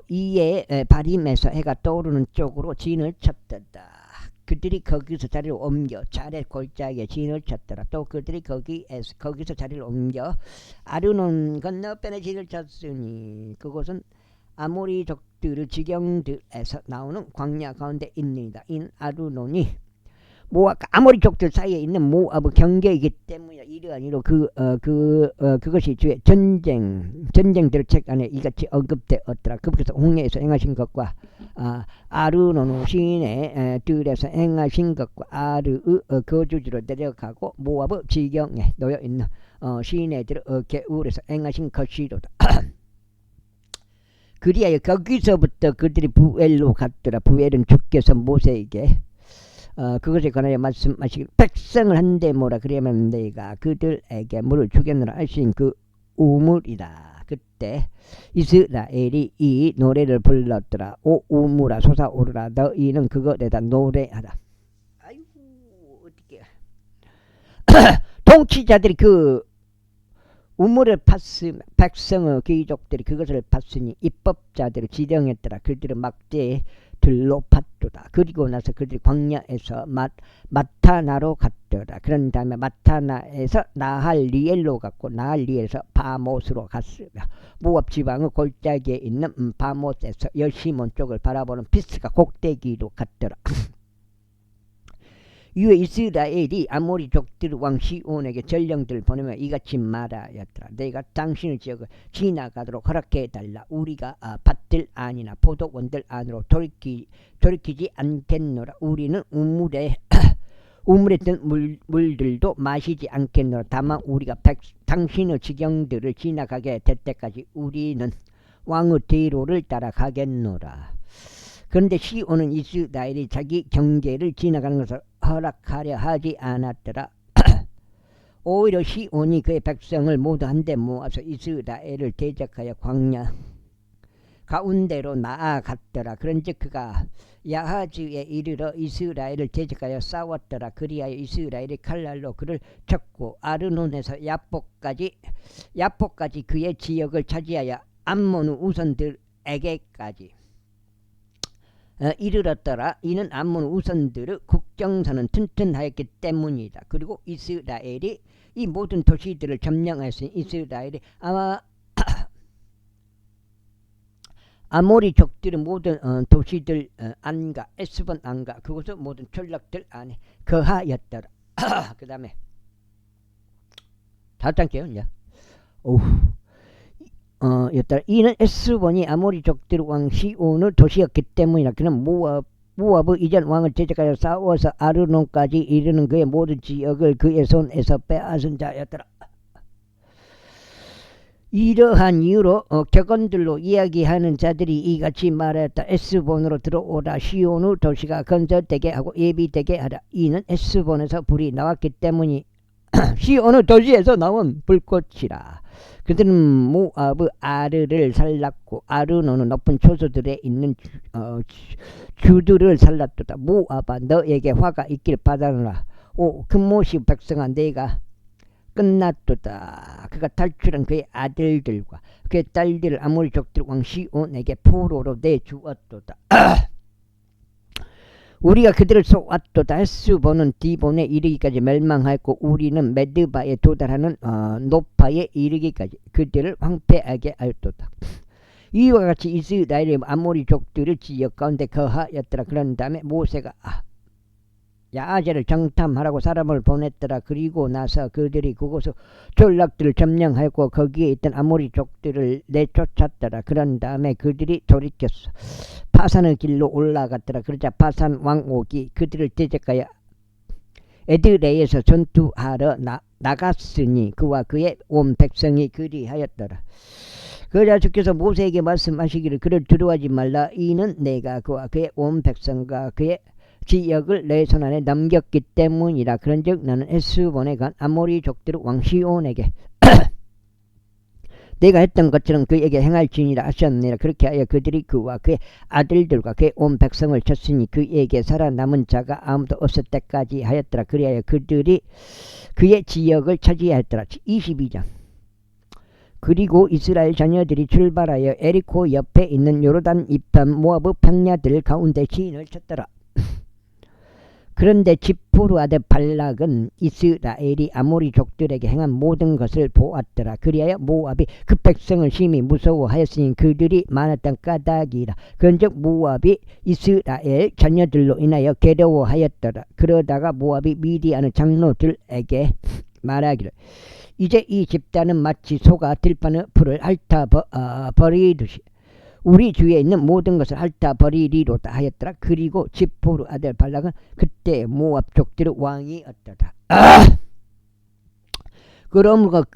이에 바림에서 해가 떠오르는 쪽으로 진을 쳤더라. 그들이 거기서 자리를 옮겨 자렛 골짜기에 진을 쳤더라. 또 그들이 거기서 자리를 옮겨 아르논 건너편에 진을 쳤으니 그곳은 아모리 족들의 지경들에서 나오는 광야 가운데 있느니라. 인 아르논이 모압과 아모리 족들 사이에 있는 모압의 경계이기 때문에 이러한 이로 그것이 주의 전쟁들 책 안에 이같이 언급되었더라. 그분께서 홍해에서 행하신 것과 아르논 시내 들에서 행하신 것과 아르의 거주지로 내려가고 모압의 지경에 놓여 있는 시내들의 개울에서 행하신 것이로다. 그리하여 거기서부터 그들이 부엘로 갔더라. 부엘은 주께서 모세에게 그것에 관하여 말씀하시길 백성을 한데 모라. 그러면 내가 그들에게 물을 주겠노라 하신 그 우물이다. 그때 이스라엘이 이 노래를 불렀더라. 오 우물아 솟아오르라. 너희는 그것에다 노래하라. 아이고 어떻게 통치자들이 그 우물을 팠으면 백성의 귀족들이 그것을 팠으니 입법자들을 지령했더라. 그들은 막대에 들로 팠도다. 그리고 나서 그들이 광야에서 마타나로 갔더라. 그런 다음에 마타나에서 나할리엘로 갔고 나할리엘에서 바못으로 갔으며 모압 지방의 골짜기에 있는 바못에서 여시몬 쪽을 바라보는 피스가 꼭대기로 갔더라. 이에 이스라엘이 아모리 족들 왕 시온에게 전령들을 보내며 이같이 말하였더라. 내가 당신의 지역을 지나가도록 허락해달라. 우리가 밭들 안이나 포도원들 안으로 돌이키지 않겠노라. 우리는 우물에 든 물들도 마시지 않겠노라. 다만 우리가 당신의 지경들을 지나가게 될 때까지 우리는 왕의 대로를 따라가겠노라. 그런데 시온은 이스라엘이 자기 경계를 지나가는 것을 허락하려 하지 않았더라. 오히려 시온이 그의 백성을 모두 한데 모아서 이스라엘을 대적하여 광야 가운데로 나아갔더라. 그런즉 그가 야하즈에 이르러 이스라엘을 대적하여 싸웠더라. 그리하여 이스라엘이 칼날로 그를 쳤고 아르논에서 야포까지 그의 지역을 차지하여 암몬 우선들에게까지 이르렀더라. 이는 암몬 우선들의 국정선은 튼튼하였기 때문이다. 그리고 이스라엘이 이 모든 도시들을 점령하였으니 이스라엘이 아모리 족들의 모든 도시들 안과 에스본 안과 그곳의 모든 전락들 안에 거하였더라. 그 다음에 4장께요. 이제 이는 에스본이 아모리 족들 왕 시온의 도시였기 때문이라. 그는 모압의 이전 왕을 대적하여 싸워서 아르논까지 이르는 그의 모든 지역을 그의 손에서 빼앗은 자였더라. 이러한 이유로 격언들로 이야기하는 자들이 이같이 말하였다. 에스본으로 들어오라. 시온의 도시가 건설되게 하고 예비되게 하라. 이는 에스본에서 불이 나왔기 때문이 시온의 도시에서 나온 불꽃이라. 그들은 모압의 아르를 살랐고 아르논의 높은 초소들에 있는 주들을 살랐도다. 모압아 너에게 화가 있길 바라노라. 금모시 백성아 내가 끝났도다. 그가 탈출한 그의 아들들과 그의 딸들을 아모리 족들 왕 시온에게 포로로 내주었도다. 우리가 그들을 쏘았도다. 헤스본은 디본에 이르기까지 멸망하였고 우리는 메드바에 도달하는 노파에 이르기까지 그들을 황폐하게 하였도다. 이와 같이 이스라엘의 아모리 족들을 지역 가운데 거하였더라. 그런 다음에 모세가 야하제를 정탐하라고 사람을 보냈더라. 그리고 나서 그들이 그곳의 전락들을 점령하였고 거기에 있던 아모리 족들을 내쫓았더라. 그런 다음에 그들이 돌이켰어. 파산의 길로 올라갔더라. 그러자 파산 왕옥이 그들을 대적하여 에드레에서 전투하러 나갔으니 그와 그의 온 백성이 그리하였더라. 그러자 주께서 모세에게 말씀하시기를 그를 두려워하지 말라. 이는 내가 그와 그의 온 백성과 그의 지역을 내 손안에 넘겼기 때문이라. 그런즉 나는 에스본에 간 아모리 족들 왕 시온에게 내가 했던 것처럼 그에게 행할지니라 하셨느니라. 그렇게 하여 그들이 그와 그의 아들들과 그의 온 백성을 쳤으니 그에게 살아남은 자가 아무도 없을 때까지 하였더라. 그리하여 그들이 그의 지역을 차지하였더라. 22장. 그리고 이스라엘 자녀들이 출발하여 에리코 옆에 있는 요르단 이편 모압의 평야들 가운데 시인을 쳤더라. 그런데 지포르 아들 발락은 이스라엘이 아모리 족들에게 행한 모든 것을 보았더라. 그리하여 모압이 그 백성을 심히 무서워하였으니 그들이 많았던 까닭이라. 그런즉 모압이 이스라엘 자녀들로 인하여 괴로워하였더라. 그러다가 모압이 미디안의 장로들에게 말하기를 이제 이 집단은 마치 소가 들판의 풀을 핥아 버리듯이 우리 주위에 있는 모든 것을 핥아 버리리로다 하였더라. 그리고 지포르 아들 발락은 그때 모압 족들의 왕이었더라. 그러므로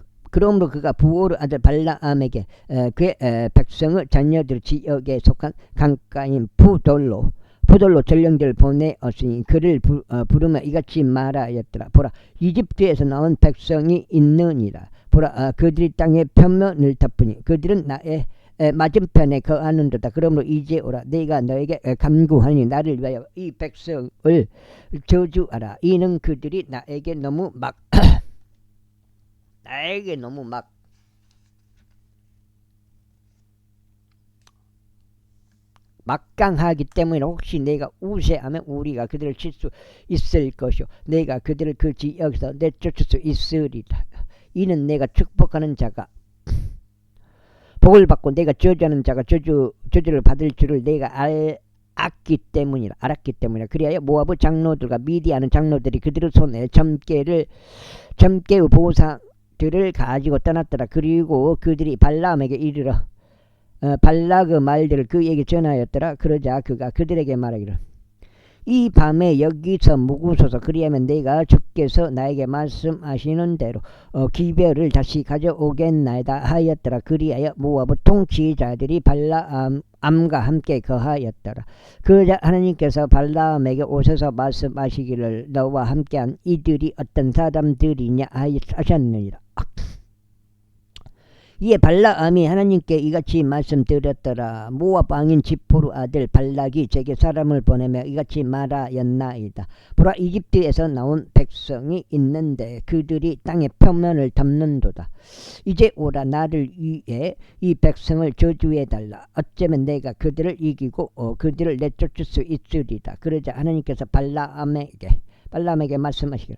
그가 부오르 아들 발라암에게 그의 백성의 자녀들 지역에 속한 강가인 푸돌로 전령들을 보내었으니 그를 부르며 이같이 말하였더라. 보라 이집트에서 나온 백성이 있느니라. 보라 그들이 땅의 편면을 덮으니 그들은 나의 맞은편에 거하는도다. 그러므로 이제 오라. 내가 너에게 간구하니 나를 위하여 이 백성을 저주하라. 이는 그들이 나에게 너무 막강하기 때문에 혹시 내가 우세하면 우리가 그들을 칠 수 있을 것이요 내가 그들을 그 지역에서 내쫓을 수 있으리라. 이는 내가 축복하는 자가 복을 받고 내가 저주하는 자가 저주를 받을 줄을 내가 알았기 때문이라. 그리하여 모압의 장로들과 미디안의 장로들이 그들의 손에 점괘의 보상들을 가지고 떠났더라. 그리고 그들이 발라암에게 이르러 발락의 말들을 그에게 전하였더라. 그러자 그가 그들에게 말하기를 이 밤에 여기서 묵으소서. 그리하면 내가 주께서 나에게 말씀하시는 대로 기별을 다시 가져오겠나이다 하였더라. 그리하여 모압의 통치자들이 발라암과 함께 거하였더라. 그러자 하나님께서 발라암에게 오셔서 말씀하시기를 너와 함께한 이들이 어떤 사람들이냐 하셨느니라. 이에 발라암이 하나님께 이같이 말씀드렸더라. 모압 왕인 지포르 아들 발락이 제게 사람을 보내며 이같이 말하였나이다. 보라, 이집트에서 나온 백성이 있는데 그들이 땅의 표면을 덮는도다. 이제 오라, 나를 위해 이 백성을 저주해달라. 어쩌면 내가 그들을 이기고 그들을 내쫓을 수 있으리다. 그러자 하나님께서 발라암에게 말씀하시기를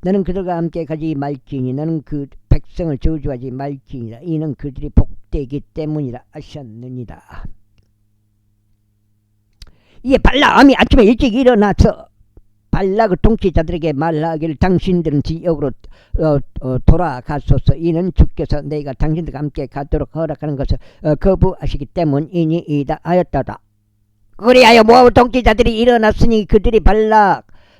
너는 그들과 함께 가지 말지니 너는 그 백성을 저주하지 말지니라. 이는 그들이 복되기 때문이라 하셨느니라. 이에 발라암이 아침에 일찍 일어나서 발락의 통치자들에게 말하기를 당신들은 지역으로 돌아가소서. 이는 주께서 내가 당신들과 함께 가도록 허락하는 것을 거부하시기 때문이니이다 하였다다. 그리하여 모압 통치자들이 일어났으니 그들이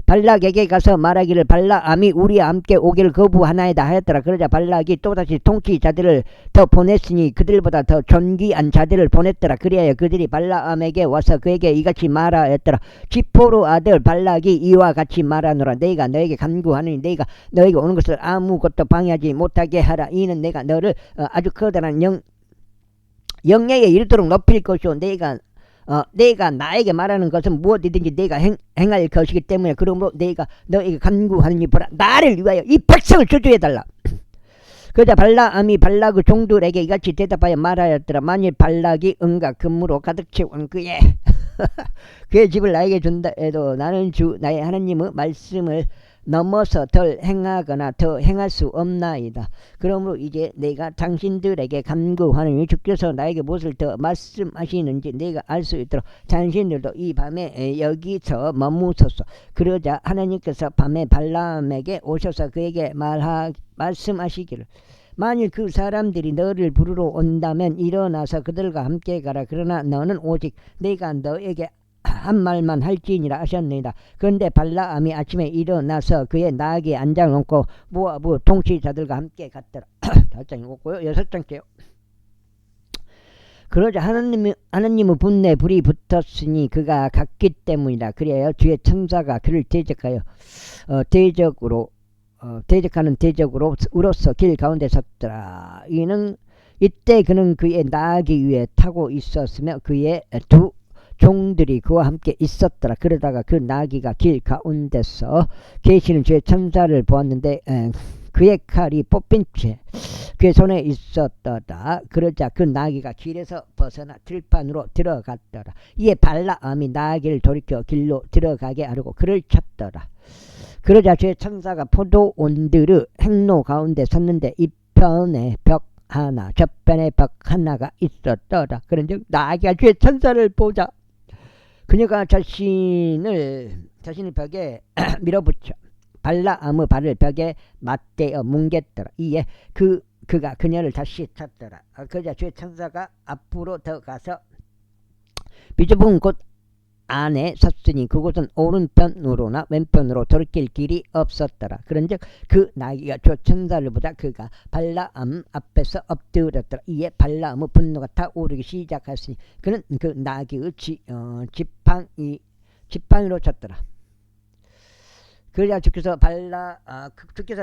발락에게 가서 말하기를 발라암이 우리와 함께 오기를 거부하나이다 하였더라. 그러자 발락이 또다시 통치자들을 더 보냈으니 그들보다 더 존귀한 자들을 보냈더라. 그리하여 그들이 발라암에게 와서 그에게 이같이 말하였더라. 지포르 아들 발락이 이와 같이 말하노라. 내가 너에게 간구하노니 내가 너에게 오는 것을 아무것도 방해하지 못하게 하라. 이는 내가 너를 아주 커다란 영예에 이르도록 높일 것이요 내가 나에게 말하는 것은 무엇이든지 내가 행할 것이기 때문에 그러므로 내가 너에게 간구하느니 보라, 나를 위하여 이 백성을 저주해달라. 그러자 발라암이 발락의 종들에게 이같이 대답하여 말하였더라. 만일 발락이 은과 금으로 가득 채운 그의 집을 나에게 준다 해도 나는 주 나의 하나님의 말씀을 넘어서 덜 행하거나 더 행할 수 없나이다. 그러므로 이제 내가 당신들에게 간구하노니 주께서 나에게 무엇을 더 말씀하시는지 내가 알 수 있도록 당신들도 이 밤에 여기서 머무소서. 그러자 하나님께서 밤에 발라암에게 오셔서 그에게 말씀하시기를 만일 그 사람들이 너를 부르러 온다면 일어나서 그들과 함께 가라. 그러나 너는 오직 내가 너에게 한 말만 할지니라 하셨느니라. 그런데 발라암이 아침에 일어나서 그의 나귀에 앉아놓고 모압 통치자들과 함께 갔더라. 5장이었고요. 6장째요. 그러자 하나님의 분내 불이 붙었으니 그가 갔기 때문이라. 그리하여 주의 천사가 그를 대적하여 대적하는 대적으로서 길 가운데 섰더라. 이때 그는 그의 나귀 위에 타고 있었으며 그의 두 종들이 그와 함께 있었더라. 그러다가 그 나귀가 길 가운데서 계시는 주의 천사를 보았는데 그의 칼이 뽑힌 채 그의 손에 있었더라. 그러자 그 나귀가 길에서 벗어나 들판으로 들어갔더라. 이에 발라암이 나귀를 돌이켜 길로 들어가게 하려고 그를 쳤더라. 그러자 주의 천사가 포도원들의 행로 가운데 섰는데 이편에 벽 하나 저편에 벽 하나가 있었더라. 그런즉 나귀가 주의 천사를 보자 그녀가 자신의 벽에 밀어붙여 발라암의 발을 벽에 맞대어 뭉갰더라. 이에 그가 그녀를 다시 탔더라. 그러자 주의 천사가 앞으로 더 가서 비좁은 곳 안에 섰으니 그곳은 오른편으로나 왼편으로 돌이킬 길이 없었더라. 그런즉 그 나귀가 주 천사를 보자 그가 발라암 앞에서 엎드렸더라. 이에 발라암의 분노가 타오르기 시작하였으니 그는 그 나귀의 지팡이로 쳤더라. 그러자 주께서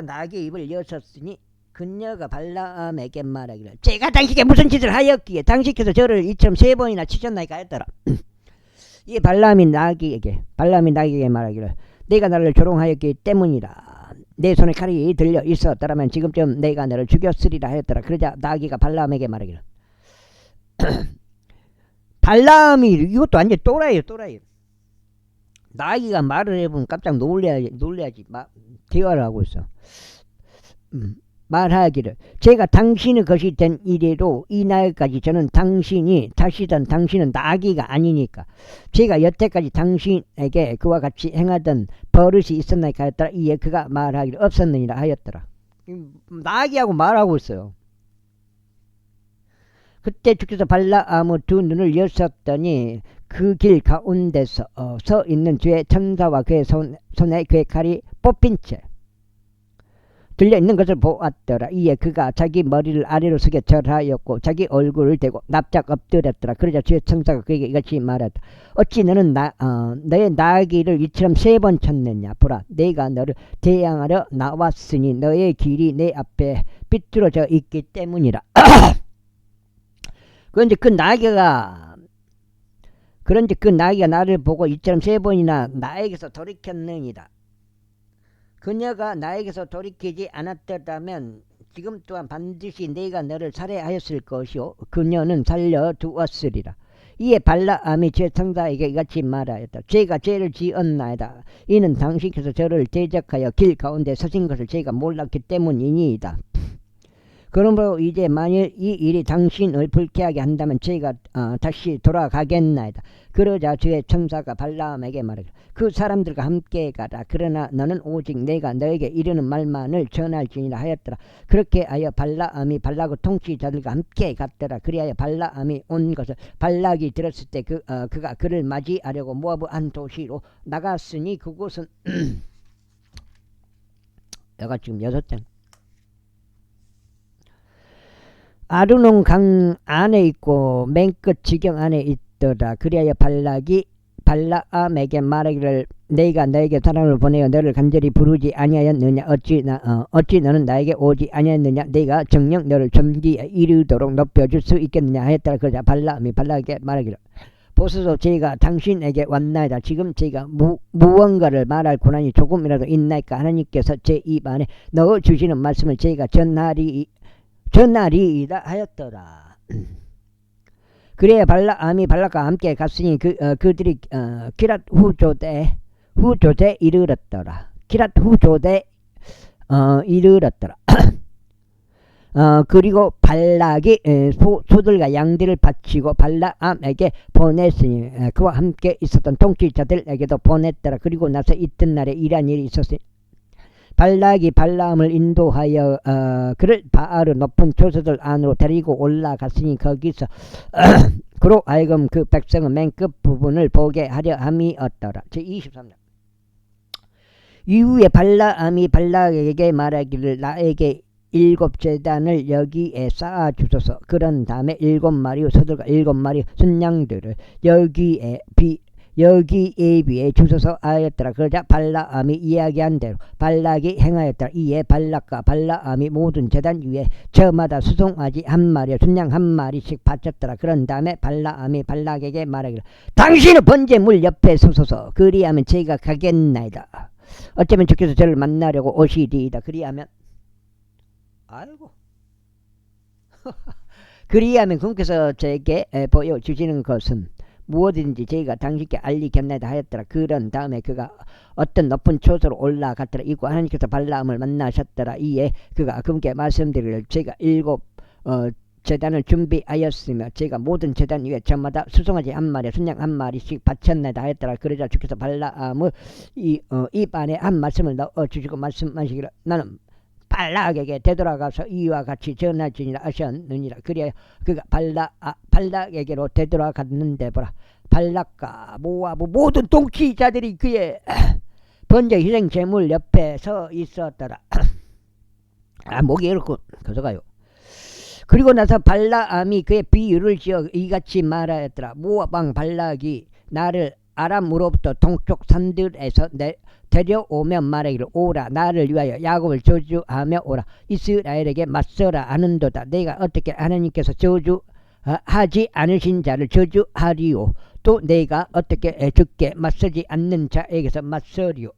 나귀의 입을 여셨으니 그녀가 발라암에게 말하기를 제가 당신에게 무슨 짓을 하였기에 당신께서 저를 이처럼 3번이나 치셨나이까 하였더라. 이 발라암이 나귀에게 말하기를 내가 너를 조롱하였기 때문이라. 내 손에 칼이 들려 있었더라면 지금쯤 내가 너를 죽였으리라 하였더라. 그러자 나귀가 발라암에게 말하기를 발라암이 이것도 완전 또라이에요. 나귀가 말을 해보면 깜짝 놀래야지 대화를 하고 있어. 말하기를 제가 당신의 것이 된 이래로 이 날까지 저는 당신이 다시든 당신은 나귀가 아니니까 제가 여태까지 당신에게 그와 같이 행하던 버릇이 있었나이까 하였더라. 이에 그가 말하기를 없었느니라 하였더라. 나귀하고 말하고 있어요. 그때 주께서 발라암의 두 눈을 여셨더니 그 길 가운데서 서 있는 주의 천사와 그의 손에 그의 칼이 뽑힌 채 들려있는 것을 보았더라. 이에 그가 자기 머리를 아래로 숙여 절하였고 자기 얼굴을 대고 납작 엎드렸더라. 그러자 주의 천사가 그에게 이같이 말했다. 어찌 너는 너의 나귀를 이처럼 3번 쳤느냐. 보라, 내가 너를 대항하려 나왔으니 너의 길이 내 앞에 삐뚤어져 있기 때문이라. 그런데 그 나귀가 나를 보고 이처럼 3번이나 나에게서 돌이켰느니라. 그녀가 나에게서 돌이키지 않았더라면 지금 또한 반드시 내가 너를 살해하였을 것이요 그녀는 살려두었으리라. 이에 발라암이 제 천사에게 이같이 말하였다. 제가 죄를 지었나이다. 이는 당신께서 저를 대적하여 길 가운데 서신 것을 제가 몰랐기 때문이니이다. 그러므로 이제 만일 이 일이 당신을 불쾌하게 한다면 제가 다시 돌아가겠나이다. 그러자 주의 천사가 발라암에게 말하기를 그 사람들과 함께 가라. 그러나 너는 오직 내가 너에게 이르는 말만을 전할지니라 하였더라. 그렇게 하여 발라암이 발락의 통치자들과 함께 갔더라. 그리하여 발라암이 온 것을 발락이 들었을 때 그가 그를 맞이하려고 모압의 한 도시로 나갔으니 그곳은 여가 지금 6장 아르논 강 안에 있고 맨 끝 지경 안에 있더라. 그리하여 발락이 발라암에게 말하기를 내가 너에게 사람을 보내어 너를 간절히 부르지 아니하였느냐. 어찌 너는 나에게 오지 아니하였느냐. 내가 정녕 너를 존귀에 이르도록 높여줄 수 있겠느냐 하였더라. 그러자 발라암이 발락에게 말하기를 보소서 제가 당신에게 왔나이다. 지금 제가 무언가를 말할 고난이 조금이라도 있나이까. 하나님께서 제 입 안에 넣어주시는 말씀을 제가 전하리이다 하였더라. 그래야 발라암이 발락과 함께 갔으니 그들이 기랏 후조대 이르렀더라. 기랏 후조대 이르렀더라. 그리고 발락이 소들과 양들을 바치고 발라암에게 보냈으니 그와 함께 있었던 통치자들에게도 보냈더라. 그리고 나서 이튿날에 이러한 일이 있었으니 발락이 발라암을 인도하여 그를 바알의 높은 초소들 안으로 데리고 올라갔으니 거기서 그로 하여금 그 백성의 맨 끝 부분을 보게 하려 함이었더라. 제23장 이후에 발라암이 발락에게 말하기를 나에게 7제단을 여기에 쌓아주소서. 그런 다음에 7마리 소들과 7마리 순양들을 여기에 비해 주소서 하였더라. 그러자 발라암이 이야기한 대로 발락이 행하였더라. 이에 발락과 발라암이 모든 제단 위에 저마다 수송아지 1마리 순양 1마리씩 바쳤더라. 그런 다음에 발라암이 발락에게 말하기를 당신의 번제물 옆에 서소서. 그리하면 제가 가겠나이다. 어쩌면 주께서 저를 만나려고 오시리이다. 그리하면 그리하면 그분께서 제게 보여주시는 것은 무엇인지 저희가 당신께 알리겠나이다 하였더라. 그런 다음에 그가 어떤 높은 초소로 올라갔더라. 이고 하나님께서 발라암을 만나셨더라. 이에 그가 그분께 말씀드리기를 제가 7 제단을 준비하였으며 제가 모든 제단 위에 저마다 수송아지 1마리 순양 1마리씩 바쳤나이다 하였더라. 그러자 주께서 발라암의 입 안에 한 말씀을 넣어주시고 말씀하시기를 나는 발락에게 되돌아가서 이와 같이 전할지니라 하셨느니라. 그리하여 그가 발락에게로 되돌아갔는데 보라 발락과 모압의 모든 통치자들이 그의 번제 희생 제물 옆에 서 있었더라. 목이 이렇고 가져가요. 그리고 나서 발라암이 그의 비유를 지어 이같이 말하였더라. 모압 왕 발락이 나를 아람으로부터 동쪽 산들에서 데려오면 말하기를 오라 나를 위하여 야곱을 저주하며 오라 이스라엘에게 맞서라 하는도다. 내가 어떻게 하나님께서 저주하지 않으신 자를 저주하리요 또 내가 어떻게 죽게 맞서지 않는 자에게서 맞서리요.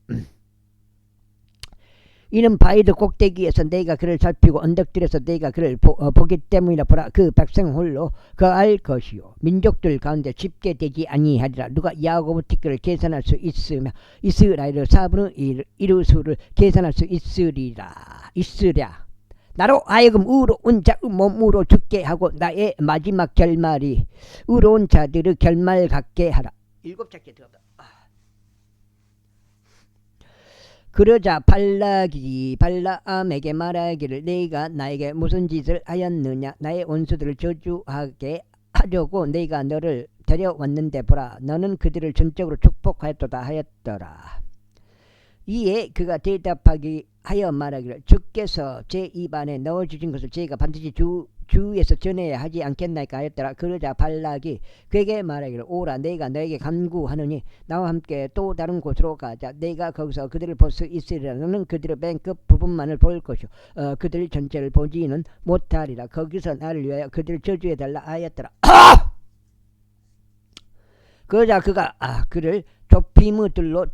이는 바위드 꼭대기에서 내가 그를 살피고 언덕들에서 내가 그를 보기 때문이라. 보라 그 백성 홀로 거할 것이요 민족들 가운데 집계 되지 아니하리라. 누가 야곱의 티끌을 계산할 수 있으며 이스라엘의 4분의 1의 수를 계산할 수 있으랴. 나로 하여금 의로운 자 몸으로 죽게 하고 나의 마지막 결말이 의로운 자들의 결말 같게 하라. 7절째 들어봐. 그러자 발라암에게 말하기를 네가 나에게 무슨 짓을 하였느냐. 나의 원수들을 저주하게 하려고 네가 너를 데려왔는데 보라 너는 그들을 전적으로 축복하였도다 하였더라. 이에 그가 대답하기 하여 말하기를 주께서 제 입안에 넣어주신 것을 제가 반드시 주에서 전해야 하지 않겠나이까 하였더라. 그러자 발락이 그에게 말하기를 오라 내가 너에게 간구하느니 나와 함께 또 다른 곳으로 가자. 내가 거기서 그들을 볼 수 있으리라. 너는 그들의 맨 끝 부분만을 볼 것이요 그들 전체를 보지는 못하리라. 거기서 나를 위하여 그들을 저주해달라 하였더라. 그러자 그가 그를 좁힘의 들로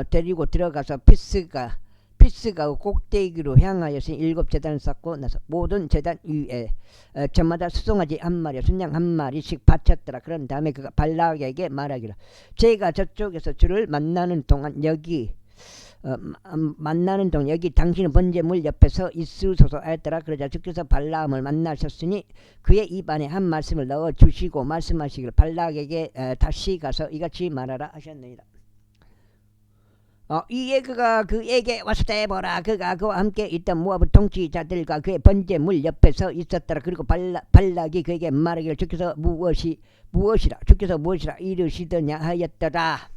데리고 들어가서 피스가 꼭대기로 향하여서 7제단을 쌓고 나서 모든 제단 위에 저마다 수송아지 한 마리 순양 한 마리씩 바쳤더라. 그런 다음에 그가 발락에게 말하기를 제가 저쪽에서 주를 만나는 동안 여기 당신의 번제물 옆에 서 있으소서 하였더라. 그러자 주께서 발라암을 만나셨으니 그의 입안에 한 말씀을 넣어주시고 말씀하시기를 발락에게 다시 가서 이같이 말하라 하셨느니라. 이에 그가 그에게 와서 대보라. 그가 그와 함께 있던 모압의 통치자들과 그의 번제물 옆에 서 있었더라. 그리고 발락이 그에게 말하기를 주께서 무엇이라 이르시더냐 하였더라.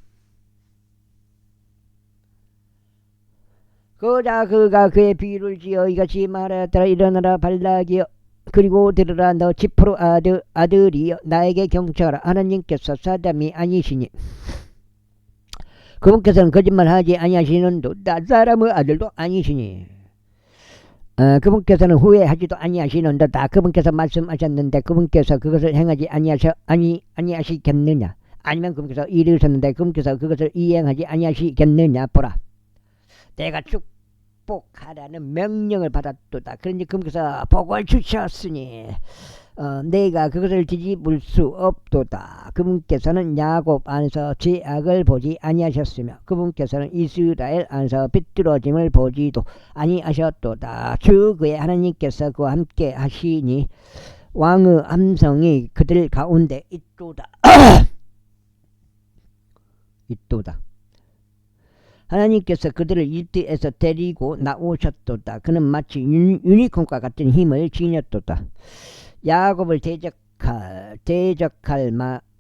그러자 그가 그의 비유를 지어 이같이 말하였더라. 일어나라 발락이여 그리고 들으라 너 지프로 아들이여 나에게 경청하라. 하나님께서 사람이 아니시니 그분께서는 거짓말하지 아니하시는 사람의 아들도 아니시니 그분께서는 후회하지도 아니하시는도다. 그분께서 말씀하셨는데 그분께서 그것을 행하지 아니하시겠느냐. 아니면 그분께서 이르셨는데 그분께서 그것을 이행하지 아니하시겠느냐. 보라 내가 축복하라는 명령을 받았도다. 그런지 그분께서 복을 주셨으니 내가 그것을 뒤집을 수 없도다. 그분께서는 야곱 안에서 죄악을 보지 아니하셨으며 그분께서는 이스라엘 안에서 비뚤어짐을 보지도 아니하셨도다. 주 그의 하나님께서 그와 함께 하시니 왕의 함성이 그들 가운데 있도다. 있도다. 하나님께서 그들을 이집트에서 데리고 나오셨도다. 그는 마치 유니콘과 같은 힘을 지녔도다. 야곱을 대적할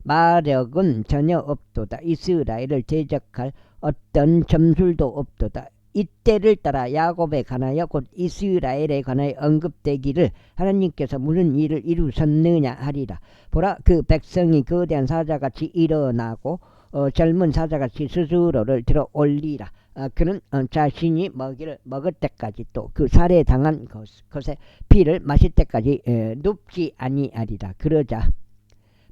마력은 전혀 없도다. 이스라엘을 대적할 어떤 점술도 없도다. 이때를 따라 야곱에 관하여 곧 이스라엘에 관하여 언급되기를 하나님께서 무슨 일을 이루셨느냐 하리라. 보라 그 백성이 거대한 사자같이 일어나고 젊은 사자같이 스스로를 들어 올리라. 그는 자신이 먹을 때까지 또 그 살해당한 것의 피를 마실 때까지 눕지 아니하리라. 그러자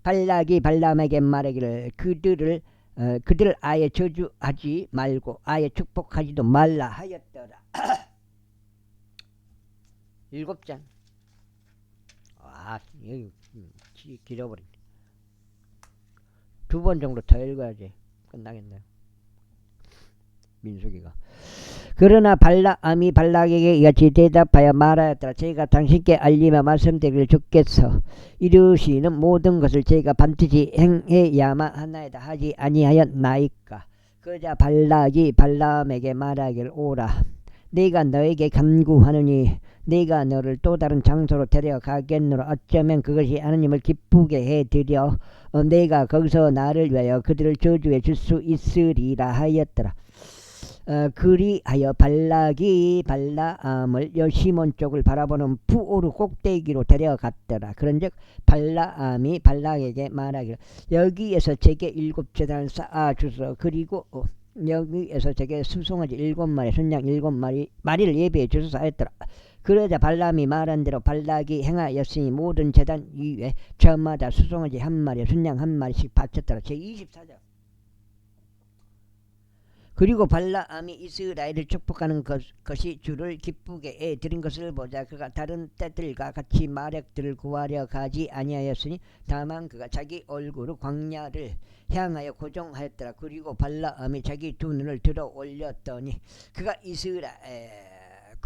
발락이 발람에게 말하기를 그들을 아예 저주하지 말고 아예 축복하지도 말라 하였더라. 7장. 여기 길어버린. 2번 정도 더 읽어야지 끝나겠네요. 민수기가. 그러나 발람이 발락에게 이같이 대답하여 말하였더라. 제가 당신께 알리며 말씀드리기를 주께서 이루시는 모든 것을 제가 반드시 행해야만 하나이다 하지 아니하였나이까. 그러자 발락이 발람에게 말하기를 오라 내가 너에게 간구하느니 내가 너를 또 다른 장소로 데려가겠노라. 어쩌면 그것이 하나님을 기쁘게 해드려 내가 거기서 나를 위하여 그들을 저주해 줄 수 있으리라 하였더라. 그리하여 발락이 발라암을 여시몬 쪽을 바라보는 부오르 꼭대기로 데려갔더라. 그런즉 발라암이 발락에게 말하기를 여기에서 제게 7제단을 쌓아주소. 그리고 여기에서 제게 수송아지 7마리 순양 7마리를 예비해 주소서 하였더라. 그러자 발람이 말한 대로 발락이 행하였으니 모든 제단 위에 저마다 수송아지 한 마리 순양 한 마리씩 바쳤더라. 제24절. 그리고 발라암이 이스라엘을 축복하는 것이 주를 기쁘게 해 드린 것을 보자 그가 다른 때들과 같이 마력들을 구하려 가지 아니하였으니 다만 그가 자기 얼굴을 광야를 향하여 고정하였더라. 그리고 발라암이 자기 두 눈을 들어 올렸더니 그가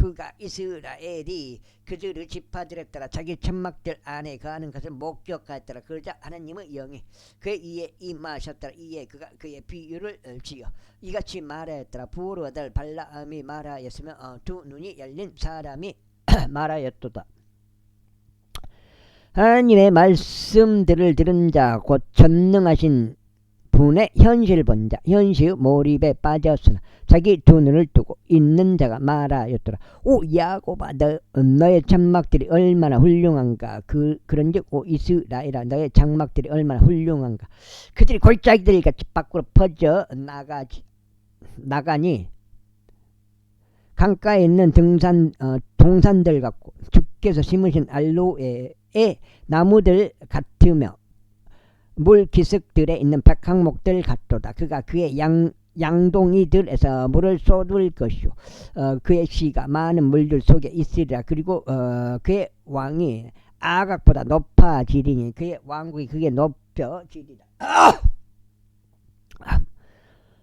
그가 이스라엘이 그들의 지파들에 따라 자기 천막들 안에 거하는 것을 목격하였더라. 그러자 하나님의 영이 그의 이에 임하셨더라. 이에 그가 그의 비유를 지어 이같이 말하였더라. 부으로 아들 발라함이 말하였으며 두 눈이 열린 사람이 말하였도다. 하나님의 말씀들을 들은 자 곧 전능하신 분의 현실을 본 자, 현시의 몰입에 빠졌으나 자기 두 눈을 뜨고 있는 자가 말하였더라. 오 야곱아, 너의 장막들이 얼마나 훌륭한가. 그런즉 오 이스라엘아, 너의 장막들이 얼마나 훌륭한가. 그들이 골짜기들 같이 밖으로 퍼져 나가니 강가에 있는 동산들 같고 주께서 심으신 알로에의 나무들 같으며 물 기슭들에 있는 백항목들 같도다. 그가 그의 양동이들에서 물을 쏟을 것이요 그의 씨가 많은 물들 속에 있으리라. 그리고 그의 왕이 아각보다 높아지리니 그의 왕국이 그게 높여지리라.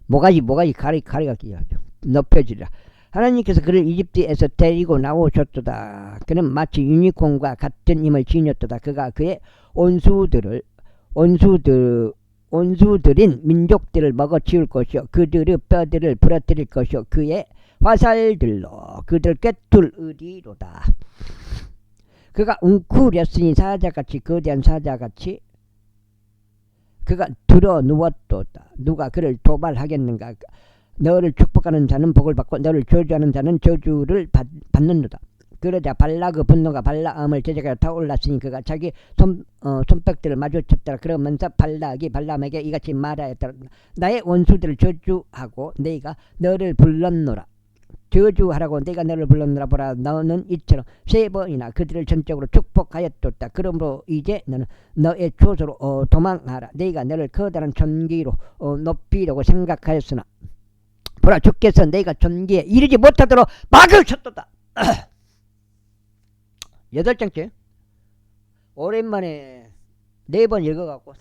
모가지 가리가 끼어져 높여지리라. 하나님께서 그를 이집트에서 데리고 나오셨도다. 그는 마치 유니콘과 같은 힘을 지녔도다. 그가 그의 온수들인 민족들을 먹어치울 것이요 그들의 뼈들을 부러뜨릴 것이요 그의 화살들로 그들 꿰뚫으리로다. 그가 웅크렸으니 사자같이 거대한 사자같이 그가 들어 누웠도다. 누가 그를 도발하겠는가. 너를 축복하는 자는 복을 받고 너를 저주하는 자는 저주를 받는도다. 그러자 발락의 분노가 발라암을 제자가 타올랐으니 그가 자기 손뼉들을 마주쳤더라. 그러면서 발락이 발람에게 이같이 말하였더라. 나의 원수들을 저주하고 내가 너를 불렀노라. 저주하라고 내가 너를 불렀노라. 보라, 너는 이처럼 3번이나 그들을 전적으로 축복하였도다. 그러므로 이제 너는 너의 초소로 도망하라. 내가 너를 커다란 전기로 높이려고 생각하였으나 보라, 주께서 내가 전기에 이르지 못하도록 막을 쳤도다. 8장째 오랜만에 4번 읽어갖고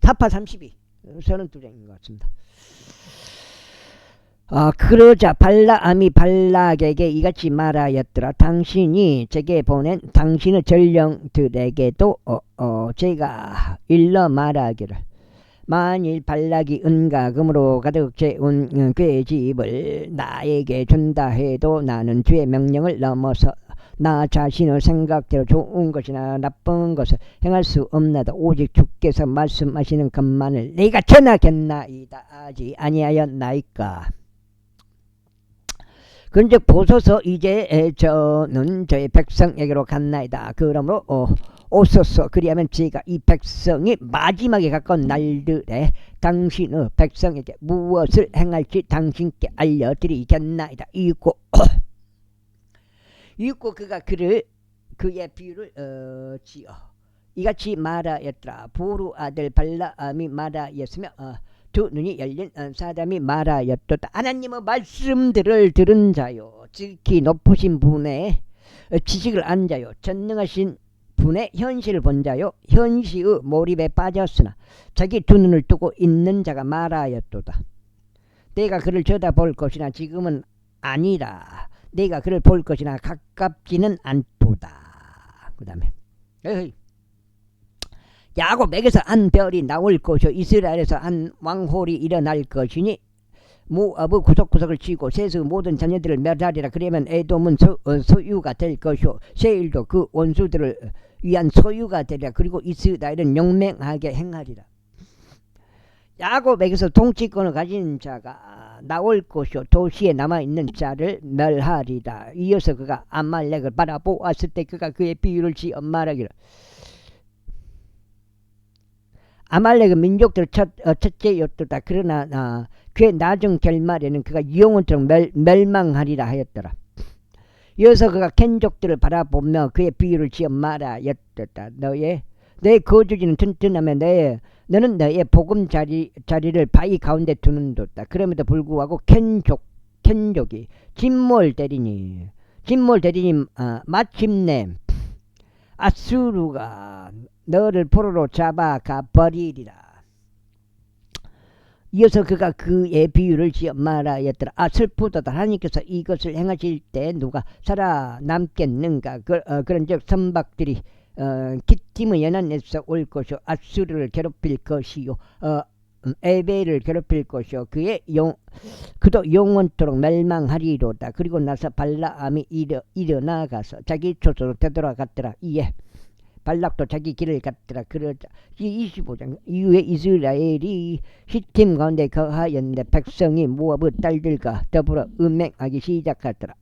4832 32장인 것 같습니다. 그러자 발라암이 발락에게 이같이 말하였더라. 당신이 제게 보낸 당신의 전령들에게도 제가 일러 말하기를 만일 발락이 은가금으로 가득 채운 그의 집을 나에게 준다 해도 나는 주의 명령을 넘어서 나 자신의 생각대로 좋은 것이나 나쁜 것을 행할 수 없나다. 오직 주께서 말씀하시는 것만을 내가 전하겠나이다. 아직 아니하였나이까. 그런즉 보소서, 이제 저는 저의 백성에게로 갔나이다. 그러므로 오소서. 그리하면 제가 이 백성이 마지막에 가까운 날들에 당신의 백성에게 무엇을 행할지 당신께 알려드리겠나이다. 이윽고 그가 그의 비유를 지어 이같이 말하였더라. 보루 아들 발라암이 말하였으며 두 눈이 열린 사람이 말하였도다. 하나님의 말씀들을 들은 자요, 지극히 높으신 분의 지식을 안 자요, 전능하신 분의 현실을 본 자요, 현시의 몰입에 빠졌으나 자기 두 눈을 뜨고 있는 자가 말하였도다. 내가 그를 쳐다볼 것이나 지금은 아니라 내가 그를 볼 것이나 가깝지는 않도다. 그 다음에 야곱에게서 한 별이 나올 것이요 이스라엘에서 한 왕홀이 일어날 것이니 모압의 구석구석을 치고 셋의 모든 자녀들을 멸하리라. 그러면 에돔은 소유가 될 것이요 세일도 그 원수들을 위한 소유가 되리라. 그리고 이스라엘은 영맹하게 행하리라. 야곱에게서 통치권을 가진 자가 나올 것이요 도시에 남아있는 자를 멸하리라. 이어서 그가 아말렉을 바라보았을 때 그가 그의 비유를 지어 말하기를 아말렉은 민족들 첫째였도다. 그러나 그의 나중 결말에는 그가 영원토록 멸망하리라 하였더라. 이어서 그가 켄족들을 바라보며 그의 비유를 지어 말하였도다. 너의 거주지는 튼튼하며 너는 너의 복음 자리를 바위 가운데 두는도다. 그럼에도 불구하고 켄족이 진몰되리니 마침내 아수르가 너를 포로로 잡아가 버리리라. 이어서 그가 그의 비유를 지어 말하였더라. 슬프도다. 하나님께서 이것을 행하실 때 누가 살아남겠는가. 그런즉 선박들이 기띔의 연안에서 올 것이요 아수르를 괴롭힐 것이요 에벨을 괴롭힐 것이요 그도 영원토록 멸망하리로다. 그리고 나서 발라암이 일어나가서 자기 초소로 되돌아갔더라. 이에 발락도 자기 길을 갔더라. 그러자 25장 이후에 이스라엘이 시팀 가운데 거하였는데 백성이 모압의 딸들과 더불어 음행하기 시작하더라.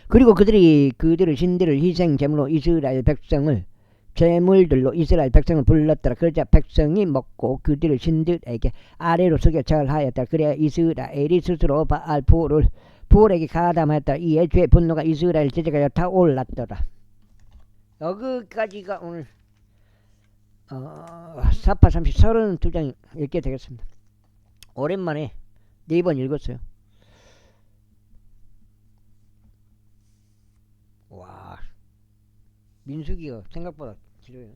그리고 그들의 신들을 희생 제물로 이스라엘 백성을 불렀더라. 그러자 백성이 먹고 그들의 신들에게 아래로 숙여 절하였더라. 그래야 이스라엘이 스스로 부올에게 가담하였더라. 이에 주의 분노가 이스라엘 제자가 타올랐더라. 여기까지가 오늘 사파 32장 읽게 되겠습니다. 오랜만에 4번 읽었어요. 와, 민수기가 생각보다 길어요.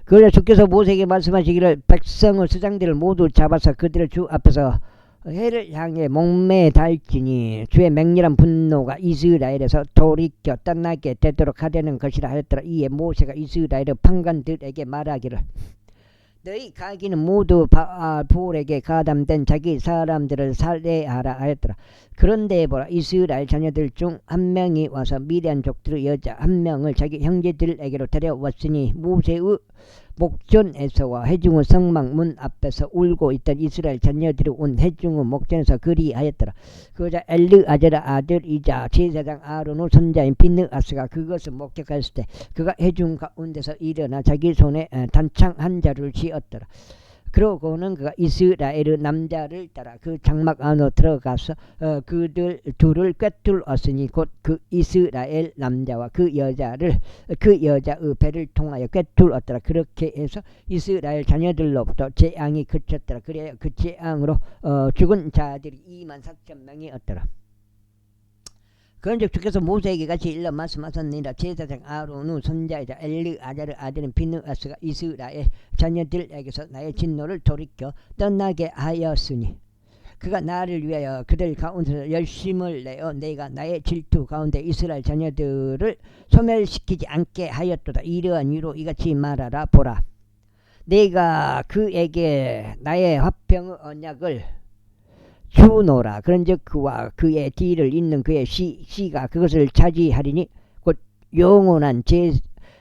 그러자 주께서 모세에게 말씀하시기를 백성의 수장들을 모두 잡아서 그들을 주 앞에서 해를 향해 목매에 달지니 주의 맹렬한 분노가 이스라엘에서 돌이켜 떠나게 되도록 하려는 것이라 하였더라. 이에 모세가 이스라엘의 판관들에게 말하기를 너희 가기는 모두 부올에게 가담된 자기 사람들을 살해하라 하였더라. 그런데 보라, 이스라엘 자녀들 중 한 명이 와서 미디안 족들의 여자 한 명을 자기 형제들에게로 데려왔으니 모세의 목전에서와 회중의 성막 문 앞에서 울고 있던 이스라엘 자녀들이 온 회중의 목전에서 그리하였더라. 그러자 엘르아자의 아들이자 제사장 아론의 손자인 비느하스가 그것을 목격했을 때 그가 회중 가운데서 일어나 자기 손에 단창 한 자루를 쥐었더라. 그러고는 그가 이스라엘의 남자를 따라 그 장막 안으로 들어가서 그들 둘을 꿰뚫었으니 곧 그 이스라엘 남자와 그 여자의 배를 통하여 꿰뚫었더라. 그렇게 해서 이스라엘 자녀들로부터 재앙이 그쳤더라. 그래야 그 재앙으로 죽은 자들이 24,000명이었더라. 그런즉 주께서 모세에게 같이 일러 말씀하셨느니라. 제사장 아론의 손자이자 엘르아자의 아들인 비느하스가 이스라엘 자녀들에게서 나의 진노를 돌이켜 떠나게 하였으니 그가 나를 위하여 그들 가운데서 열심을 내어 내가 나의 질투 가운데 이스라엘 자녀들을 소멸시키지 않게 하였도다. 이러한 이유로 이같이 말하라. 보라, 내가 그에게 나의 화평의 언약을 주노라. 그런즉 그와 그의 뒤를 잇는 그의 씨가 그것을 차지하리니 곧 영원한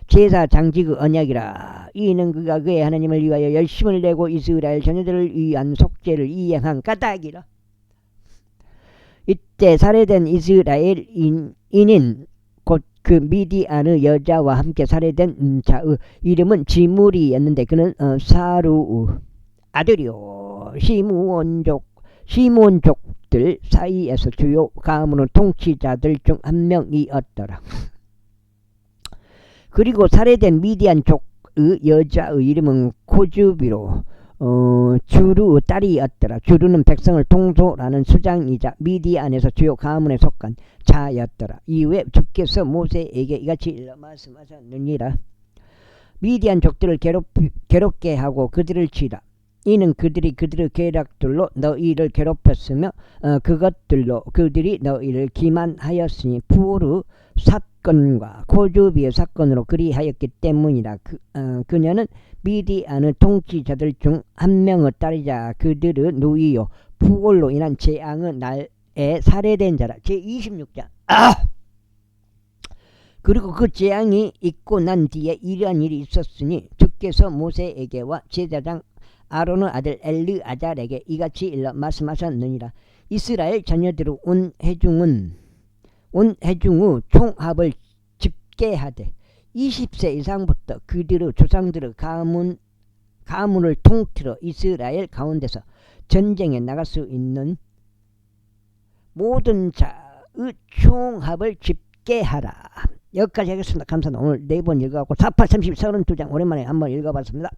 제사 장직의 언약이라. 이는 그가 그의 하나님을 위하여 열심을 내고 이스라엘 자녀들을 위한 속죄를 이행한 까닭이라. 이때 살해된 이스라엘인인 곧 그 미디안의 여자와 함께 살해된 자의 이름은 지물이었는데 그는 사루의 아들이요 시몬족들 사이에서 주요 가문의 통치자들 중 한 명이었더라. 그리고 살해된 미디안 족의 여자의 이름은 코즈비로 주르의 딸이었더라. 주르는 백성을 통솔하는 수장이자 미디안에서 주요 가문에 속한 자였더라. 이후에 주께서 모세에게 이같이 일러 말씀하셨느니라. 미디안 족들을 괴롭게 하고 그들을 치라. 이는 그들이 그들의 계략들로 너희를 괴롭혔으며 그것들로 그들이 너희를 기만하였으니 부르 사건과 코즈비의 사건으로 그리하였기 때문이라. 그녀는 미디안의 통치자들 중 한 명의 딸이자 그들의 누이요 부올로 인한 재앙의 날에 살해된 자라. 제26장. 그리고 그 재앙이 있고 난 뒤에 이러한 일이 있었으니 주께서 모세에게와 제사장 아론의 아들 엘르아잘에게 이같이 일러 말씀하셨느니라. 이스라엘 자녀들의 온 회중의 총합을 집계하되 20세 이상부터 그들의 조상들의 가문을 통틀어 이스라엘 가운데서 전쟁에 나갈 수 있는 모든 자의 총합을 집계하라. 여기까지 하겠습니다. 감사합니다. 오늘 4번 읽어갖고 48, 30, 32장 오랜만에 한번 읽어봤습니다.